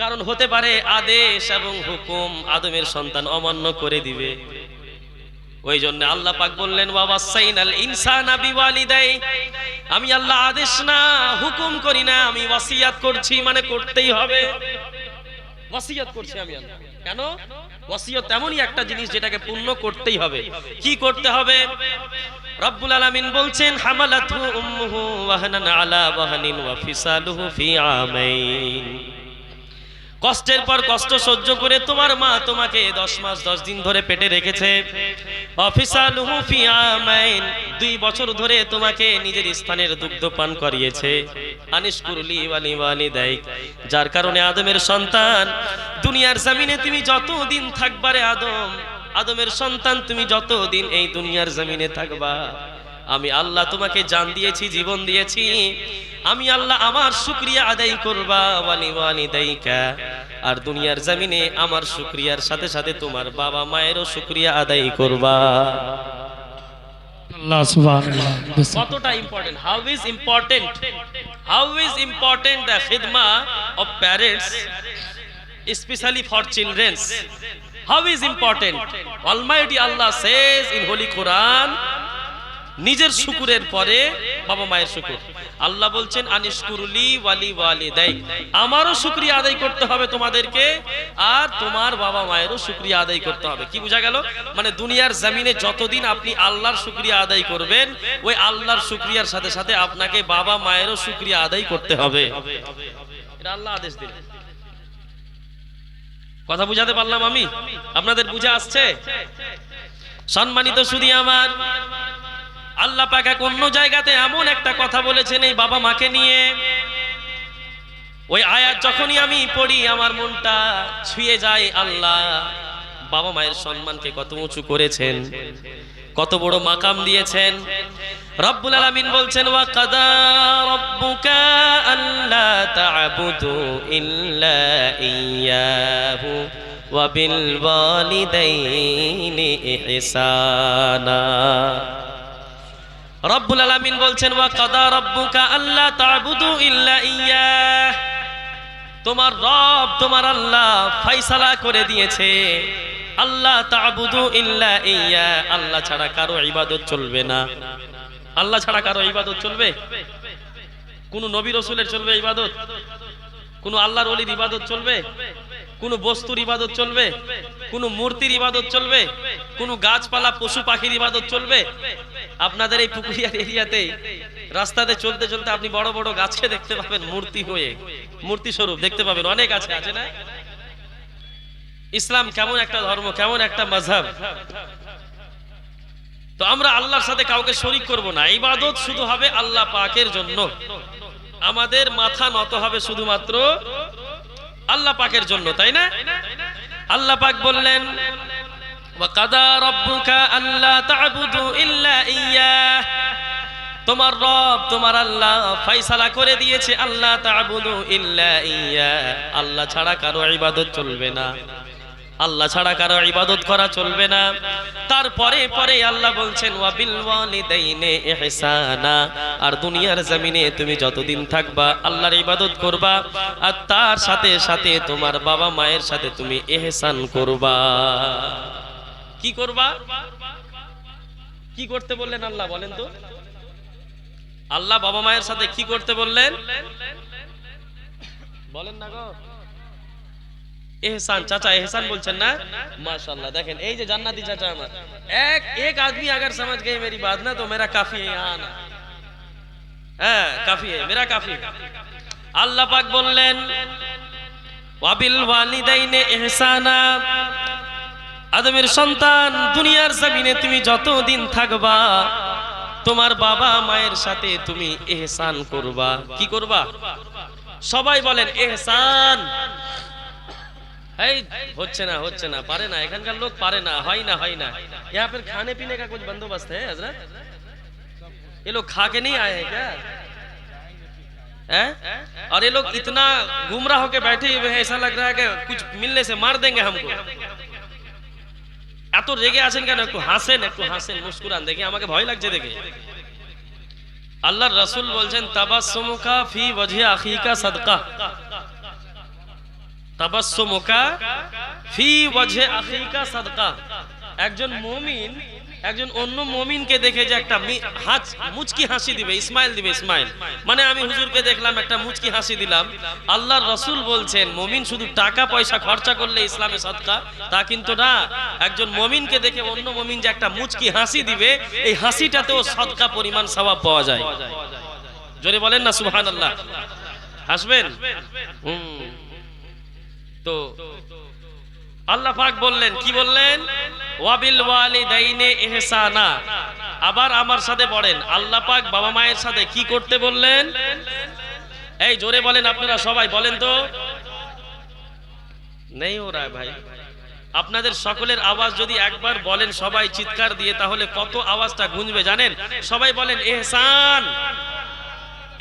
কারণ হতে পারে আদেশ এবং হুকুম আদমের সন্তান অমান্য করে দিবে। ওই জন্য আল্লাহ পাক বললেন ওয়া ওয়াসাইনাল ইনসানা বিওয়ালিদাইহি। আমি আল্লাহ আদেশ না, হুকুম করি না, আমি ওয়াসিয়াত করছি, মানে করতেই হবে। ওয়াসিয়াত করছি আমি আল্লাহ। কেন? ওয়াসিয়ত এমনই একটা জিনিস যেটাকে পূর্ণ করতেই হবে। কি করতে হবে? রব্বুল আলামিন বলছেন হামালাতহু উম্মুহু ওয়াহনান আলা ওয়াহনিন ওয়া ফিসালুহু ফি আমাইন। কষ্টের পর কষ্ট সহ্য করে তোমার মা তোমাকে 10 মাস 10 দিন ধরে পেটে রেখেছে। ওয়া ফিসালুহু ফি আমাইন, 2 বছর ধরে তোমাকে নিজের স্থানের দুগ্ধ পান করিয়েছে। আনিশকুরলি ওয়ালি ওয়ালিদাইক, যার কারণে আদমের সন্তান দুনিয়ার জমিনে তুমি যতদিন থাকবা রে আদম, আদমের সন্তান তুমি যতদিন এই দুনিয়ার জমিনে থাকবা, আমি আল্লাহ তোমাকে জান দিয়েছি, জীবন দিয়েছি। আমি আল্লাহ আমার শুকরিয়া আদায় করবা ওয়ালি ওয়ালিদাইকা। আর দুনিয়ার জমিনে আমার শুকরিয়ার সাথে সাথে তোমার বাবা মায়েরও শুকরিয়া আদায় করবা। আল্লাহ সুবহানাল্লাহ। কতটা important, how is important, how is important the Khidma of parents, specially for children's. How is important? Almighty Allah says in Holy Quran, নিজের শুকরের পরে বাবা মায়ের শুকর। আল্লাহ বলছেন আনিশকুরলি ওয়ালি ওয়ালিদাইক, আমারও শুকরিয়া আদায় করতে হবে তোমাদেরকে, আর তোমার বাবা মায়েরও শুকরিয়া আদায় করতে হবে। কি বোঝা গেল? মানে দুনিয়ার জমিনে যতদিন আপনি আল্লাহর শুকরিয়া আদায় করবেন, ওই আল্লাহর শুকরিয়ার সাথে সাথে আপনাকে বাবা মায়েরও শুকরিয়া আদায় করতে হবে। এটা আল্লাহ আদেশ দিলেন। কথা বুঝাতে পারলাম আমি? আপনাদের বুঝে আসছে? সম্মানিত সুধী আমার, আল্লাহ পাক এক অন্য জায়গাতে এমন একটা কথা বলেছেন এই বাবা মাকে নিয়ে, ওই আয়াত যখনই আমি পড়ি আমার মনটা ছুঁয়ে যায়। আল্লাহ বাবা মায়ের সম্মানকে কত উঁচু করেছেন, কত বড় মাকাম দিয়েছেন। রব্বুল আলামিন বলছেন ওয়া কাদা রাব্বুকা আল্লা তা'বুদু ইল্লা ইয়্যাহু ওয়া বিল ওয়ালিদাইনি ইহসানা। রব্বুল আলামিন বলছেন ওয়া কাদা রাব্বুকা আল্লা তা'বুদু ইল্লা ইয়্যাহ, তোমার রব তোমার আল্লাহ ফয়সালা করে দিয়েছে আল্লাহ তা'বুদু ইল্লা ইয়্যাহ, আল্লাহ ছাড়া কারো ইবাদত চলবে না। আল্লাহ ছাড়া কারো ইবাদত চলবে? কোন নবী রাসূলের চলবে ইবাদত? কোন আল্লাহর ওলির ইবাদত চলবে? কোন বস্তুর ইবাদত চলবে? কোন মূর্তির ইবাদত চলবে? কোন গাছপালা পশু পাখির ইবাদত চলবে? আপনাদের এই পুকুরিয়ার এরিয়াতে রাস্তাতে চলতে চলতে আপনি বড় বড় গাছকে দেখতে পাবেন মূর্তি হয়ে, মূর্তি স্বরূপ দেখতে পাবেন, অনেক আছে, আছে না? ইসলাম কেমন একটা ধর্ম, কেমন একটা মাযহাব। তো আমরা আল্লাহর সাথে কাউকে শরীক করব না, ইবাদত শুধু হবে আল্লাহ পাকের জন্য। আমাদের মাথা নত হবে শুধুমাত্র আল্লাহ পাকের জন্য, তাই না? আল্লাহ পাক বললেন ওয়া কাদা রাব্বুকা আল্লা তা'বুদু ইল্লা ইয়্যাহ, তোমার রব তোমার আল্লাহ ফয়সালা করে দিয়েছে আল্লাহ তা'বুদু ইল্লা ইয়্যাহ, আল্লাহ ছাড়া কারো ইবাদত চলবে না, আল্লাহ ছাড়া কারো ইবাদত করা চলবে না। তারপরে পরে আল্লাহ বলছেন ওয়া বিল ওয়ালিদাইনি ইহসানা, আর দুনিয়ার জমিনে তুমি যতদিন থাকবা আল্লাহর ইবাদত করবা, আর তার সাথে সাথে তোমার বাবা মায়ের সাথে তুমি ইহসান করবা। কি করবা? কি করতে বললেন আল্লাহ বলেন তো? আল্লাহ বাবা মায়ের সাথে কি করতে বললেন বলেন না গো? एहसान। चाचा एहसान बोलছেন ना? माशाल्लाह। देखें এই যে জান্নাতি চাচা আমার, एक आदमी अगर समझ गए मेरी बात ना तो मेरा काफी है यहाँ आना। काफी है, मेरा काफी है। আল্লাহ পাক বললেন ওয়াবিল ওয়ালিদাইনি ইহসানা, আদমের সন্তান দুনিয়ার জমিনে তুমি যতদিন থাকবা তোমার বাবা মায়ের সাথে তুমি ইহসান করবা। কি করবা? সবাই বলেন ইহসান। होच्छे ना पारे ना, एखानकार लोग पारे ना, হয় না। यहाँ पर खाने पीने का कुछ बंदोबस्त है हजरत? ये लोग खा के नहीं आए हैं क्या? हैं? और ये लोग इतना गुमराह होके बैठे हुए हैं, ऐसा लग रहा है कि कुछ मिलने से मार देंगे हमको। এত রেগে আছেন কেন? একটু হাসেন, একটু হাসেন, মুস্কুরান, দেখি আমাকে ভয় লাগছে দেখে। আল্লাহর রাসূল বলছেন তাবাসসুমুকা ফি ওয়াজহি আখিকা সাদকা, তাবাসসুমুকা ফি ওয়াজহি আখিকা সাদকা। একজন মুমিন একজন অন্য মুমিনকে দেখে যে একটা মুচকি হাসি দিবে, ইসমাইল দিবে, ইসমাইল মানে আমি হুজুরকে দেখলাম একটা মুচকি হাসি দিলাম। আল্লাহর রাসূল বলছেন মুমিন শুধু টাকা পয়সা খরচা করলে ইসলামে সাদকা তা কিন্তু না। একজন মুমিনকে দেখে অন্য মুমিন যে একটা মুচকি হাসি দিবে, এই হাসিটাতেও সাদকা পরিমাণ সওয়াব পাওয়া যায়। জোরে বলেন না সুবহানাল্লাহ। হাসবেন? তো আল্লাহ পাক বললেন, কি বললেন? ওয়াবিল ওয়ালিদাইনে ইহসানা। আবার আমার সাথে পড়েন, আল্লাহ পাক বাবা মায়ের সাথে কি করতে বললেন? এই জোরে বলেন, আপনারা সবাই বলেন তো। নেই ওরা ভাই, আপনাদের সকলের আওয়াজ যদি একবার বলেন সবাই চিৎকার দিয়ে, তাহলে কত আওয়াজটা গুঞ্জবে জানেন? সবাই বলেন ইহসান,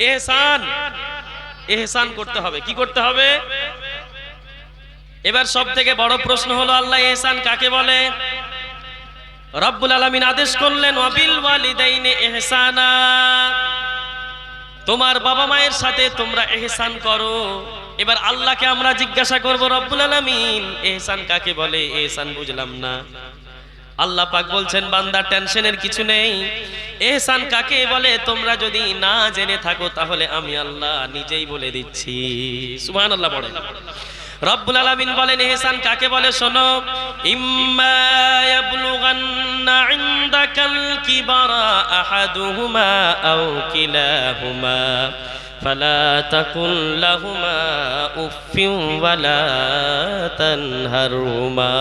ইহসান, ইহসান করতে হবে। কি করতে হবে? এবার সব থেকে বড় প্রশ্ন হলো আল্লাহ ইহসান কাকে বলে? রব্বুল আলামিন আদেশ করলেন ওয়াবিল ওয়ালিদাইনি ইহসানা, তোমার বাবা মায়ের সাথে তোমরা ইহসান করো। এবার আল্লাহকে আমরা জিজ্ঞাসা করব, রব্বুল আলামিন ইহসান কাকে বলে? ইহসান বুঝলাম না। আল্লাহ পাক বলছেন বান্দা টেনশনের কিছু নেই, ইহসান কাকে বলে তোমরা যদি না জেনে থাকো তাহলে আমি আল্লাহ নিজেই বলে দিচ্ছি। সুবহানাল্লাহ পড়েন। রব্বুল আলামিন বলেন ইহসান কাকে বলে শোনো। ইম্মা ইয়াবলুগান্না ইনদাকাল কিবারা আহাদুহুমা আও কিলাহুমা ফালা তাকুল লাহুমা উফফিন ওয়ালা তানহারহুমা।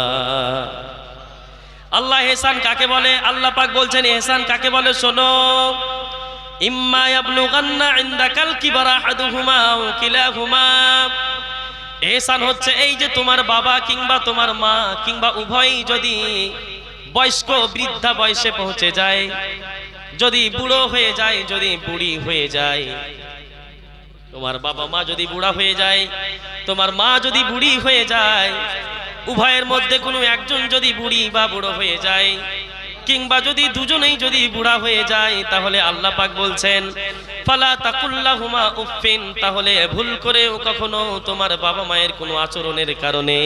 আল্লাহ ইহসান কাকে বলে? আল্লাহ পাক বলছেন ইহসান কাকে বলে শোনো। ইম্মা ইয়াবলুগান্না ইনদাকাল কিবারা আহাদুহুমা আও কিলাহুমা, ইহসান হচ্ছে এই যে তোমার বাবা কিংবা তোমার মা কিংবা উভয়ই যদি বয়স্ক বৃদ্ধা বয়সে পৌঁছে যায়, যদি বুড়ো হয়ে যায়, যদি বুড়ি হয়ে যায়, তোমার বাবা মা যদি বুড়া হয়ে যায়, তোমার মা যদি বুড়ি হয়ে যায়, উভয়ের মধ্যে কোনো একজন যদি বুড়ি বা বুড়ো হয়ে যায়, কিংবা যদি দুজনেই যদি বুড়া হয়ে যায়, তাহলে আল্লাহ পাক বলছেন ফালা তাকুল্লাহুমা উফফিন, তাহলে ভুল করেও কখনো তোমার বাবা মায়ের কোনো আচরণের কারণে,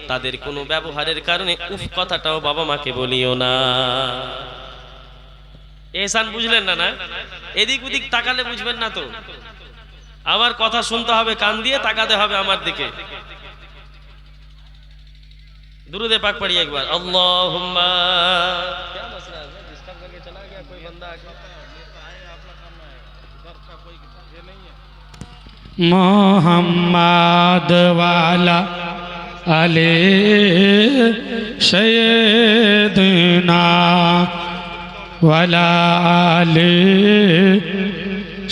তাদের কোনো ব্যবহারের কারণে উফ কথাটাও বাবা মাকে বলিও না। ইহসান বুঝলেন না? না এদিক ওদিক তাকালে বুঝবেন না তো, আমার কথা শুনতে হবে, কান দিয়ে তাকাতে হবে আমার দিকে। दुरूद पाक पढ़िए एक बार। अल्लाहुम्मा क्या मसला है? डिस्टर्ब करके चला गया कोई बंदा आके। मोहम्मद वाला अले सैयदना वाला अले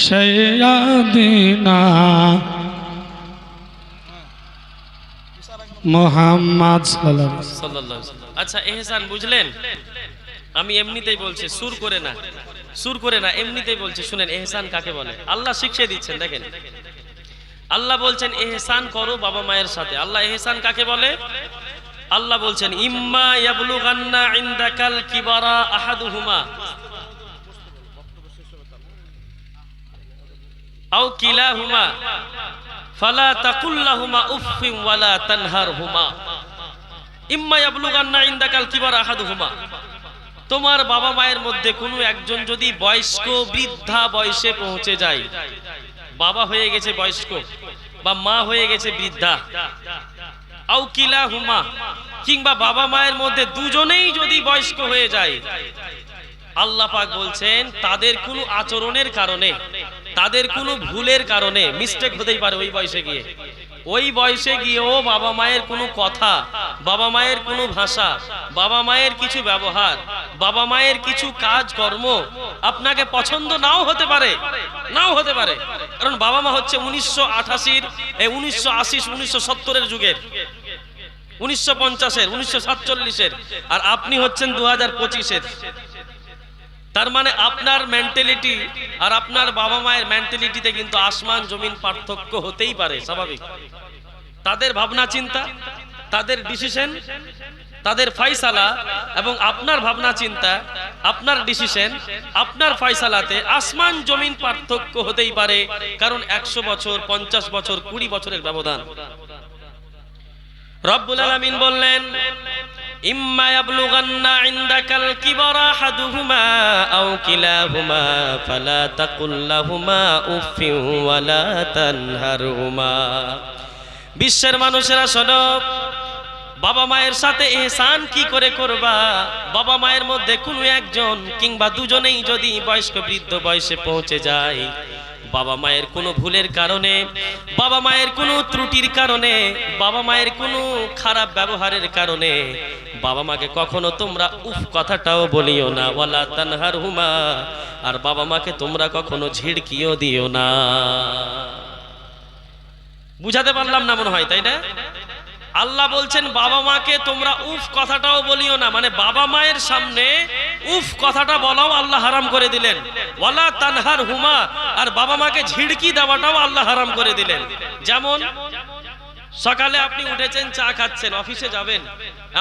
सैयदना মোহাম্মদ সাল্লাল্লাহু আলাইহি। আচ্ছা ইহসান বুঝলেন? আমি এমনিতেই বলছি, সুর করে না, সুর করে না, এমনিতেই বলছি, শুনেন ইহসান কাকে বলে। আল্লাহ শিখিয়ে দিচ্ছেন, দেখেন আল্লাহ বলছেন ইহসান করো বাবা মায়ের সাথে। আল্লাহ ইহসান কাকে বলে? আল্লাহ বলছেন ইম্মা ইয়াবলুগান্না ইনদাকাল কিবারা আহাদুহুমা আও কিলাহুমা ফালা তাকুল্লাহুমা উফফিন ওয়ালা তানহারহুমা। ইম্মা ইয়াবলুগান্না ইনদাকাল কিবারা আহাদুহুমা, তোমার বাবা মায়ের মধ্যে কোনো একজন যদি বয়স্ক বৃদ্ধা বয়সে পৌঁছে যায়, বাবা হয়ে গেছে বয়স্ক বা মা হয়ে গেছে বৃদ্ধা, আও কিলাহুমা, কিংবা বাবা মায়ের মধ্যে দুজনেই যদি বয়স্ক হয়ে যায়, আল্লাহ পাক বলছেন তাদের কোনো আচরণের কারণে, তাদের কোনো ভুলের কারণে, মিস্টেক হতেই পারে ওই বয়সে গিয়ে, ওই বয়সে গিয়েও বাবা মায়ের কোনো কথা, বাবা মায়ের কোনো ভাষা, বাবা মায়ের কিছু ব্যবহার, বাবা মায়ের কিছু কাজ কর্ম আপনাকে পছন্দ নাও হতে পারে, নাও হতে পারে। কারণ বাবা মা হচ্ছে 1988-র, 1980, 1970-এর যুগের, 1950-এর, 1947-এর, আর আপনি হচ্ছেন 2025-এর। তার মানে আপনার মেন্টালিটি আর আপনার বাবা মায়ের মেন্টালিটিতে কিন্তু আসমান জমিন পার্থক্য হতেই পারে, স্বাভাবিক। তাদের ভাবনা চিন্তা, তাদের ডিসিশন, তাদের ফয়সালা এবং আপনার ভাবনা চিন্তা, আপনার ডিসিশন, আপনার ফয়সালাতে আসমান জমিন পার্থক্য হতেই পারে। কারণ 100 বছর, 50 বছর, 20 বছরের ব্যবধান। রব্বুল আলামিন বললেন, ইম্মা ইয়াবলুগান্না ইনদাকাল কিবারা আহাদুহুমা আও কিলাহুমা ফালা তাকুল লাহুমা উফফিন ওয়ালা তানহারহুমা। বিশ্বের মানুষেরা শোনো, বাবা মায়ের সাথে ইহসান কি করে করবা? বাবা মায়ের মধ্যে কোনো একজন কিংবা দুজনেই যদি বয়স্ক বৃদ্ধ বয়সে পৌঁছে যায়, বাবা মায়ের কোনো ভুলের কারণে, বাবা মায়ের কোনো ত্রুটির কারণে, বাবা মায়ের কোনো খারাপ ব্যবহারের কারণে বাবা মাকে কখনো তোমরা উফ কথাটাও বলিও না, ওয়ালা তানহারহুমা, আর বাবা মাকে তোমরা কখনো ঝিড়কিও দিও না। বুঝাতে পারলাম না মনে হয়, তাই না? আল্লাহ বলছেন বাবা মাকে তোমরা উফ কথাটাও বলিও না, মানে বাবা মায়ের সামনে উফ কথাটা বলাও আল্লাহ হারাম করে দিলেন। ওয়ালা তানহারহুমা, আর বাবা মাকে ঝিড়কি দেওয়াটাও আল্লাহ হারাম করে দিলেন। যেমন সকালে আপনি উঠেছেন, চা খাচ্ছেন, অফিসে যাবেন,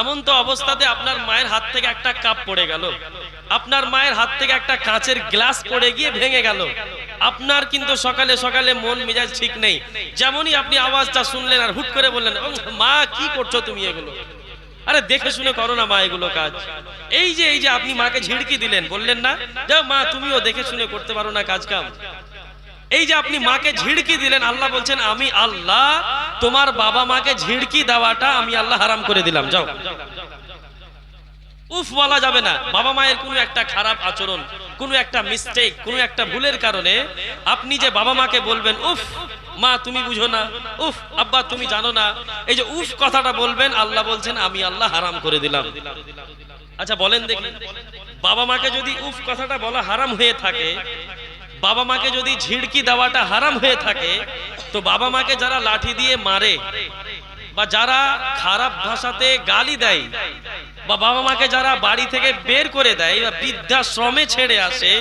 এমন তো অবস্থাতে আপনার মায়ের হাত থেকে একটা কাপ পড়ে গেল, আপনার মায়ের হাত থেকে একটা কাঁচের গ্লাস পড়ে গিয়ে ভেঙে গেল, আপনার কিন্তু সকালে সকালে মন মেজাজ ঠিক নেই। যেমনই আপনি আওয়াজটা শুনলেন আর হুট করে বললেন, মা কি করছো তুমি এগুলো? আরে দেখে শুনে করো না মা এগুলো কাজ। এই যে আপনি মাকে ঝিড়কি দিলেন, বললেন না যাও মা তুমিও দেখে শুনে করতে পারো না কাজ কাম। এই যে আপনি মাকে ঝিড়কি দিলেন, আল্লাহ বলছেন আমি আল্লাহ তোমার বাবা মাকে ঝিড়কি দেওয়াটা আমি আল্লাহ হারাম করে দিলাম। যাও, উফ বলা যাবে না। বাবা মায়ের কোনো একটা খারাপ আচরণ, কোনো একটা মিস্টেক, কোনো একটা ভুলের কারণে আপনি যে বাবা মাকে বলবেন উফ মা তুমি বুঝো না, উফ আব্বা তুমি জানো না, এই যে উফ কথাটা বলবেন, আল্লাহ বলছেন আমি আল্লাহ হারাম করে দিলাম। আচ্ছা বলেন দেখি, বাবা মাকে যদি উফ কথাটা বলা হারাম হয়ে থাকে, বাবা মাকে যদি ঝিড়কি দেওয়াটা হারাম হয়ে থাকে, তো বাবা মাকে যারা লাঠি দিয়ে মারে বা যারা খারাপ ভাষাতে গালি দেয় বা বাবা মাকে যারা বাড়ি থেকে বের করে দেয় বা বৃদ্ধাশ্রমে ছেড়ে আসে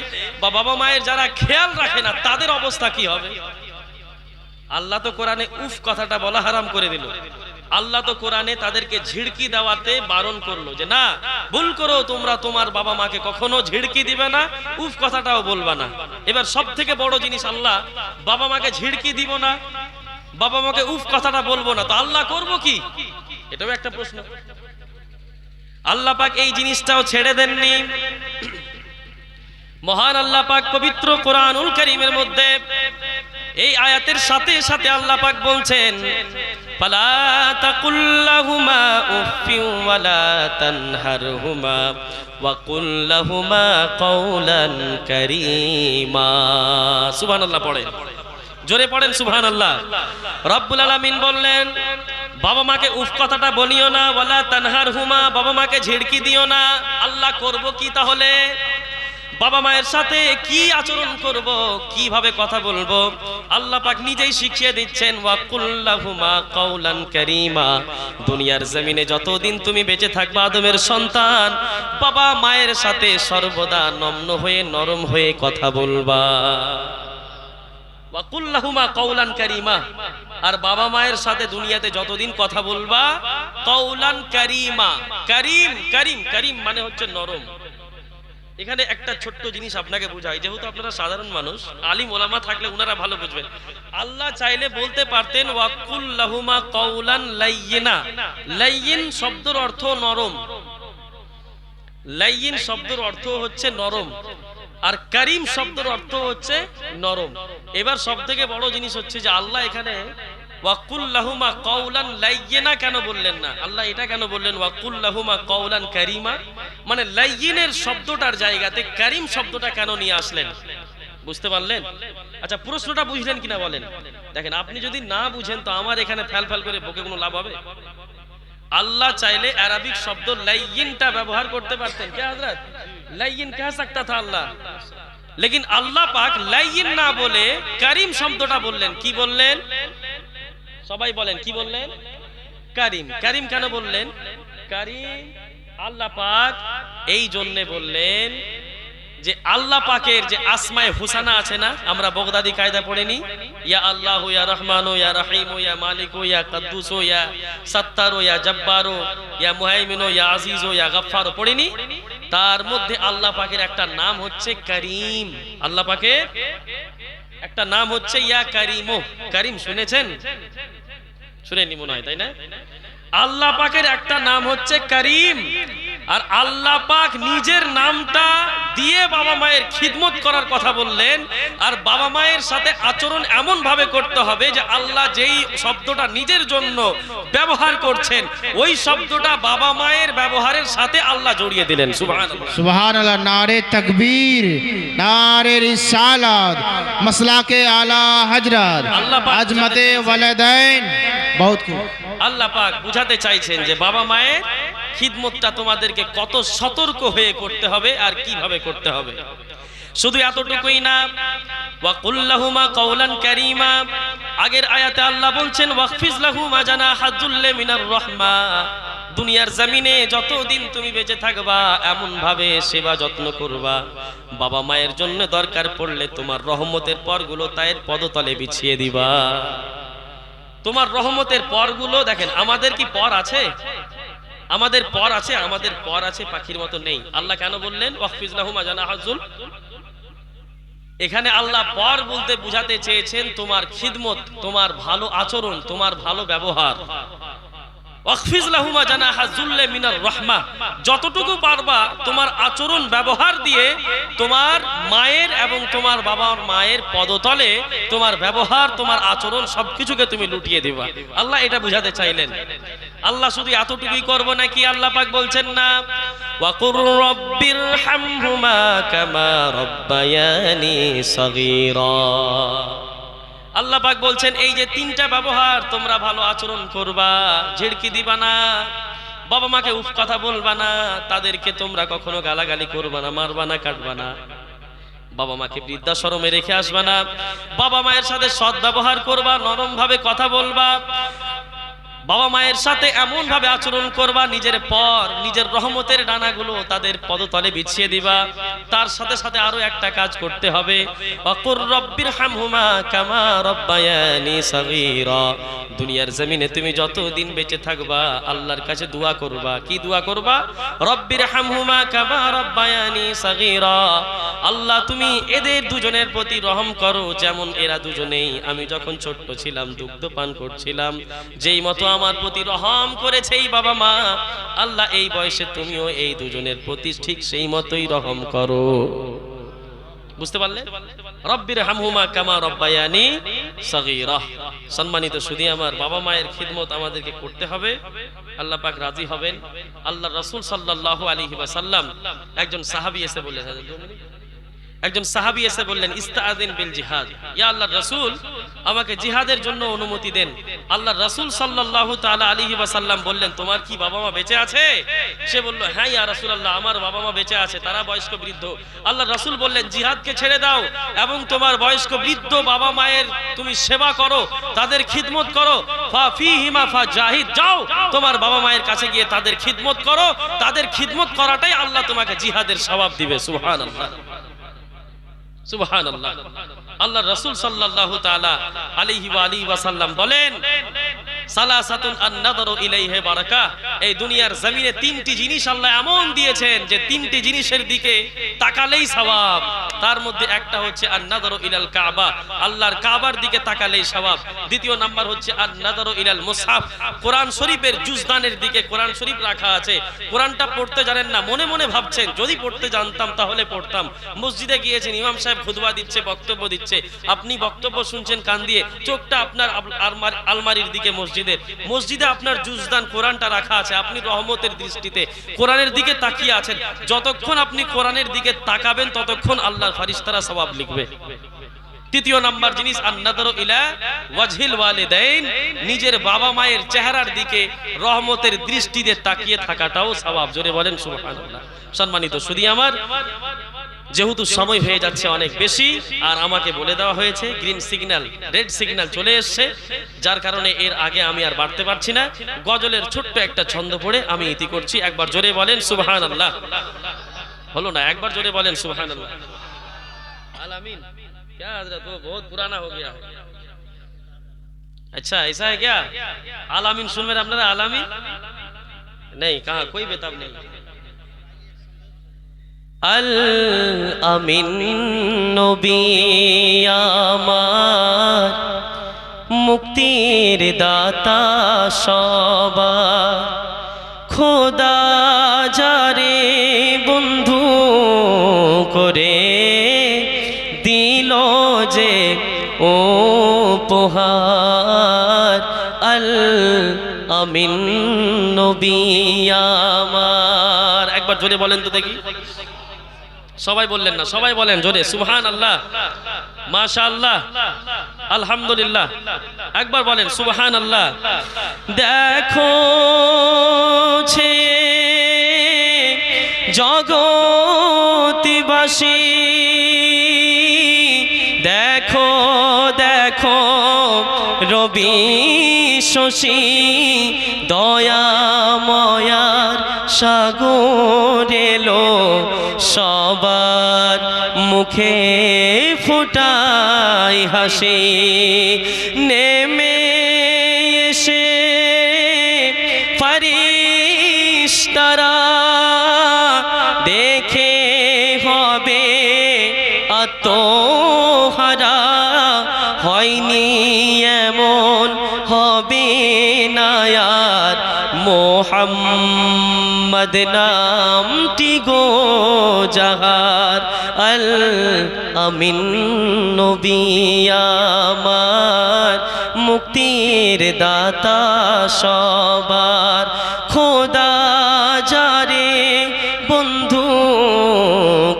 বা বাবা মায়ের যারা খেয়াল রাখে না, তাদের অবস্থা কি হবে? আল্লাহ তো কোরআনে উফ কথাটা বলা হারাম করে দিল। আল্লাহ তো কোরআনে তাদেরকে ঝিড়কি দেওয়াতে বারণ করলো যে না, ভুল করো তোমরা তোমার বাবা মাকে কখনো ঝিড়কি দিবে না, উফ কথাটাও বলবা না। এবার সব থেকে বড় জিনিস, আল্লাহ বাবা মাকে ঝিড়কি দিব না, বাবা মাকে উফ কথাটা বলবো না, তো আল্লাহ করব কি? এটাও একটা প্রশ্ন। আল্লাহ পাক এই জিনিসটাও ছেড়ে দেননি। মহান আল্লাহ পাক পবিত্র কোরআনুল কারীমের মধ্যে এই আয়াতের সাথে সাথে আল্লাহ পাক বলছেন, ফালা তাকুল লাহুমা উফফিন ওয়ালা তানহারহুমা ওয়া কুল লাহুমা কাওলান কারীমা। সুবহানাল্লাহ পড়েন, জোরে পড়েন সুবহানাল্লাহ। রব্বুল আলামিন বললেন বাবা মাকে উফ কথাটা বলিও না, ওয়ালা তানহারহুমা, বাবা মাকে ঝিড়কি দিও না। আল্লাহ করব কি তাহলে? বাবা মায়ের সাথে কি আচরণ করব, কিভাবে কথা বলবো, আল্লাহ পাক নিজেই শিখিয়ে দিচ্ছেন, ওয়া কুল্লাহুমা কাওলান কারীমা। দুনিয়ার জমিনে যতদিন তুমি বেঁচে থাকবা আদমের সন্তান, বাবা মায়ের সাথে সর্বদা নম্র হয়ে নরম হয়ে কথা বলবা। ওয়া কুল্লাহুমা কাওলান কারীমা, আর বাবা মায়ের সাথে দুনিয়াতে যতদিন কথা বলবা কাওলান কারীমা। কারীম, কারীম, কারীম মানে হচ্ছে নরম। এখানে একটা ছোট্ট জিনিস আপনাকে বুঝাই, যেহেতু আপনারা সাধারণ মানুষ, আলিম ওলামা থাকলে উনারা ভালো বুঝবেন। আল্লাহ চাইলে বলতে পারতেন ওয়া কুল্লাহুমা কাওলান লাইয়িনা। লাইয়িন শব্দের অর্থ নরম, লাইয়িন শব্দের অর্থ হচ্ছে নরম, আর কারীম শব্দের অর্থ হচ্ছে নরম। এবার সব থেকে বড় জিনিস হচ্ছে যে আল্লাহ এখানে ওয়া কুল্লাহুমা কাওলান লাইয়িনা কেন বললেন না? আল্লাহ এটা কেন বললেন ওয়া কুল্লাহুমা কাওলান কারীমা? মানে লাইয়িনের শব্দটার জায়গাতে কারীম শব্দটা কেন নিয়ে আসলেন? বুঝতে পারলেন? আচ্ছা প্রশ্নটা বুঝলেন কিনা বলেন? দেখেন আপনি যদি না বুঝেন তো আমার এখানে ফ্যাল করে বকে কোনো লাভ হবে? আল্লাহ চাইলে আরবিক শব্দ লাইয়িনটা ব্যবহার করতে পারতেন। কে হযরত লাইয়িন কহ सकता था আল্লাহ, लेकिन আল্লাহ পাক লাইয়িন না বলে কারীম শব্দটা বললেন। কি বললেন? সবাই বলেন কি বললেন? কারীম। কারীম কেন বললেন? কারীম আল্লাহ পাক এই জন্য বললেন যে আল্লাহ পাকের যে আসমায়ে হুসানা আছে না, আমরা বগদাদি কায়দা পড়েনি, ইয়া আল্লাহ ইয়া রহমান ইয়া রহিম ইয়া মালিক ইয়া কুদ্দুস ইয়া সত্তার ইয়া জব্বার ইয়া মুহাইমিন ইয়া আজিজ ইয়া গফফার পড়েনি। তার মধ্যে আল্লাহ পাকের একটা নাম হচ্ছে করিম। আল্লাহ পাকের একটা নাম হচ্ছে ইয়া করিম। করিম শুনেছেন? শুনেনি মনে হয়, তাই না? আল্লাহ পাকের একটা নাম হচ্ছে করিম। আর আল্লাহ পাক নিজের নামটা দিয়ে বাবা মায়ের খিদমত করার কথা বললেন। আর বাবা মায়ের সাথে আচরণ এমন ভাবে করতে হবে যে আল্লাহ যেই শব্দটা নিজের জন্য ব্যবহার করছেন ওই শব্দটা বাবা মায়ের ব্যবহারের সাথে আল্লাহ জড়িয়ে দিলেন। সুবহানাল্লাহ সুবহানাল্লাহ। নারে তাকবীর, নারে রিসালাত, মাসলাকে আলা হযরত, আল্লাহ পাক আজমতে ওয়ালিদাইন। বহুত খুব। আল্লাহ পাক বুঝাতে চাইছেন যে বাবা মায়ের খিদমতটা তোমাদেরকে কত সতর্ক হয়ে করতে হবে আর কিভাবে করতে হবে। শুধু এতটুকুই না, ওয়া কুল লাহুমা কাওলান কারীমা। আগের আয়াতে আল্লাহ বলছেন ওয়াকফিজ লাহুমা জানাহা যুল্লি মিনার রাহমা। দুনিয়ার জমিনে যতদিন তুমি বেঁচে থাকবা এমন ভাবে সেবা যত্ন করবা, বাবা মায়ের জন্য দরকার পড়লে তোমার রহমতের পরগুলো তায়ের পদতলে বিছিয়ে দিবা। তোমার রহমতের পরগুলো দেখেন, আমাদের কি পর আছে? আমাদের পর আছে, আমাদের পর আছে, পাখির মতো নেই। আল্লাহ কেন বললেন ওয়াকফিজ লাহুমা জানাহা যুল? এখানে আল্লাহ পর বলতে বুঝাতে চেয়েছেন তোমার খিদমত, তোমার ভালো আচরণ, তোমার ভালো ব্যবহার। ওয়াকফিজ লাহুমা জানাহা যুল্লি মিনার রাহমা। যতটুকু পারবা তোমার আচরণ ব্যবহার দিয়ে তোমার মায়ের এবং তোমার বাবার মায়ের পদতলে তোমার ব্যবহার, তোমার আচরণ সবকিছুকে তুমি লুটিয়ে দিবা। আল্লাহ এটা বুঝাতে চাইলেন। আল্লাহ শুধু এতটুকুই করব নাকি? আল্লাহ পাক বলছেন না ওয়া কুর রাব্বিরহামহুমা কামা রাব্বায়ানি সগীরা। আল্লাহ পাক বলছেন এই যে তিনটা ব্যবহার, তোমরা ভালো আচরণ করবা, ঝিড়কি দিবা না, বাবা মাকে উফ কথা বলবা না, তাদেরকে তোমরা কখনো গালাগালি করবা না, মারবা না, কাটবা না, বাবা মাকে বৃদ্ধাশ্রমে রেখে আসবা না, বাবা মায়ের সাথে সৎ ব্যবহার করবা, নরম ভাবে কথা বলবা, বাবা মায়ের সাথে এমন ভাবে আচরণ করবা নিজের পর, নিজের রহমতের ডানাগুলো তাদের পদতলে বিছিয়ে দিবা। তার সাথে সাথে আরো একটা কাজ করতে হবে, ওয়াকুর রব্বিরহামহুমা কামা রাব্বায়ানি সগীরা। দুনিয়ার জমিনে তুমি যতদিন বেঁচে থাকবা আল্লাহর কাছে দোয়া করবা। কি দোয়া করবা? রব্বিরহামহুমা কামা রাব্বায়ানি সগীরা। আল্লাহ তুমি এদের দুজনের প্রতি রহম করো যেমন এরা দুজনেই আমি যখন ছোট্ট ছিলাম দুগ্ধ পান করছিলাম যেই মতো আমার প্রতি রহম করেছে এই বাবা মা, আল্লাহ এই বয়সে তুমিও এই দুজনের প্রতি ঠিক সেই মতোই রহম করো। বুঝতে পারলে? রব্বিরহামহুমা কামা রাব্বায়ানি সগীরা। সম্মানিত সুধী আমার, বাবা মায়ের খিদমত আমাদেরকে করতে হবে, আল্লাহ পাক রাজি হবেন। আল্লাহ রাসূল সাল্লাল্লাহু আলাইহি ওয়াসাল্লাম একজন সাহাবী এসে বললেন ইস্তাআযিন বিল জিহাদ। ইয়া আল্লাহর রাসূল, আমাকে জিহাদের জন্য অনুমতি দেন। আল্লাহর রাসূল সাল্লাল্লাহু তাআলা আলাইহি ওয়াসাল্লাম বললেন তোমার কি বাবা মা বেঁচে আছে? সে বলল হ্যাঁ ইয়া রাসূলুল্লাহ, আমার বাবা মা বেঁচে আছে, তারা বয়স্ক বৃদ্ধ। আল্লাহর রাসূল বললেন জিহাদকে ছেড়ে দাও এবং তোমার বয়স্ক বৃদ্ধ বাবা মায়ের তুমি সেবা করো, তাদের খিদমত করো। ফা ফীহিমা ফাজাহিদ, যাও তোমার বাবা মায়ের কাছে গিয়ে তাদের খিদমত করো। তাদের খিদমত করাটাই আল্লাহ তোমাকে জিহাদের সওয়াব দিবে। সুবহানাল্লাহ, সুবহানাল্লাহ। আল্লাহ রাসূল সাল্লাল্লাহু তাআলা আলাইহি ওয়া আলিহি ওয়াসাল্লাম বলেন সালাসাতুন আন-নাযরু ইলাইহি বারাকাহ। এই দুনিয়ার জমিনে তিনটি জিনিস আল্লাহ এমন দিয়েছেন যে তিনটি জিনিসের দিকে তাকালেই সওয়াব। তার মধ্যে একটা হচ্ছে আন-নাযরু ইলাল কাবা, আল্লাহর কাবার দিকে তাকালেই সওয়াব। দ্বিতীয় নাম্বার হচ্ছে আন-নাযরু ইলাল মুসহাফ, কোরআন শরীফের জুজদানের দিকে কোরআন শরীফ রাখা আছে, কোরআনটা পড়তে জানেন না, মনে মনে ভাবছেন যদি পড়তে জানতাম তাহলে পড়তাম। মসজিদে গিয়েছেন, ইমাম সাহেব খুতবা দিচ্ছে, বক্তব্য দিচ্ছে, আপনি বক্তব্য শুনছেন কান দিয়ে, চোখটা আপনার আলমারির দিকে, মসজিদে আপনার জুজদান কোরআনটা রাখা আছে, আপনি রহমতের দৃষ্টিতে কোরআনের দিকে তাকিয়ে আছেন। যতক্ষণ আপনি কোরআনের দিকে তাকাবেন ততক্ষণ আল্লাহর ফেরেশতারা সওয়াব লিখবে। তৃতীয় নাম্বার জিনিস আন-নাযরু ইলা ওয়াজহিল ওয়ালিদাইন, নিজের বাবা মায়ের চেহারার দিকে রহমতের দৃষ্টিতে তাকিয়ে থাকাটাও সওয়াব। জোরে বলেন সুবহানাল্লাহ। সম্মানিত সুধী আমার, যেহেতু সময় হয়ে যাচ্ছে অনেক বেশি আর আমাকে বলে দেওয়া হয়েছে গ্রিন সিগন্যাল, রেড সিগন্যাল চলে এসেছে, যার কারণে এর আগে আমি আর বাড়তে পারছি না। গজলের ছোট্ট একটা ছন্দ পড়ে আমি ইতি করছি। একবার জোরে বলেন সুবহানাল্লাহ। হলো না, একবার জোরে বলেন সুবহানাল্লাহ। আল আमीन क्या हजरत वो बहुत पुराना हो गया है। अच्छा ऐसा है क्या? आल आमीन सुन मेरे अपना आल आमीन नहीं, कहा कोई बेताब नहीं। আল আমিন নবী আমার মুক্তির দাতা সবার, খোদা যারে বন্ধু করে দিল যে উপহার, আল আমিন নবী আমার। একবার জোরে বলেন তো দেখি, সবাই বললেন না, সবাই বলেন জোরে সুবহানাল্লাহ, মাশাআল্লাহ, আলহামদুলিল্লাহ। একবার বলেন সুবহানাল্লাহ। দেখো ছে জগৎবাসী, দেখো দেখো রবি শশী, দয়াময়ার সাগর এলো, সবার মুখে ফুটাই হাসি, নেমে এসে ফেরেশতারা দেখে হবে আত্মহারা, হয়নি এমন হবে না আর, মোহাম্মদ নামটি গো যাহার, আল আমিন নবী আমার মুক্তির দাতা সবার, খোদা যারে বন্ধু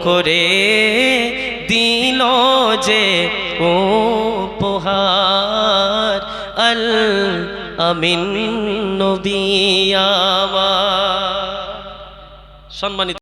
করে দিল যে উপহার, আল আমিন নবী আমার। সম্মানিত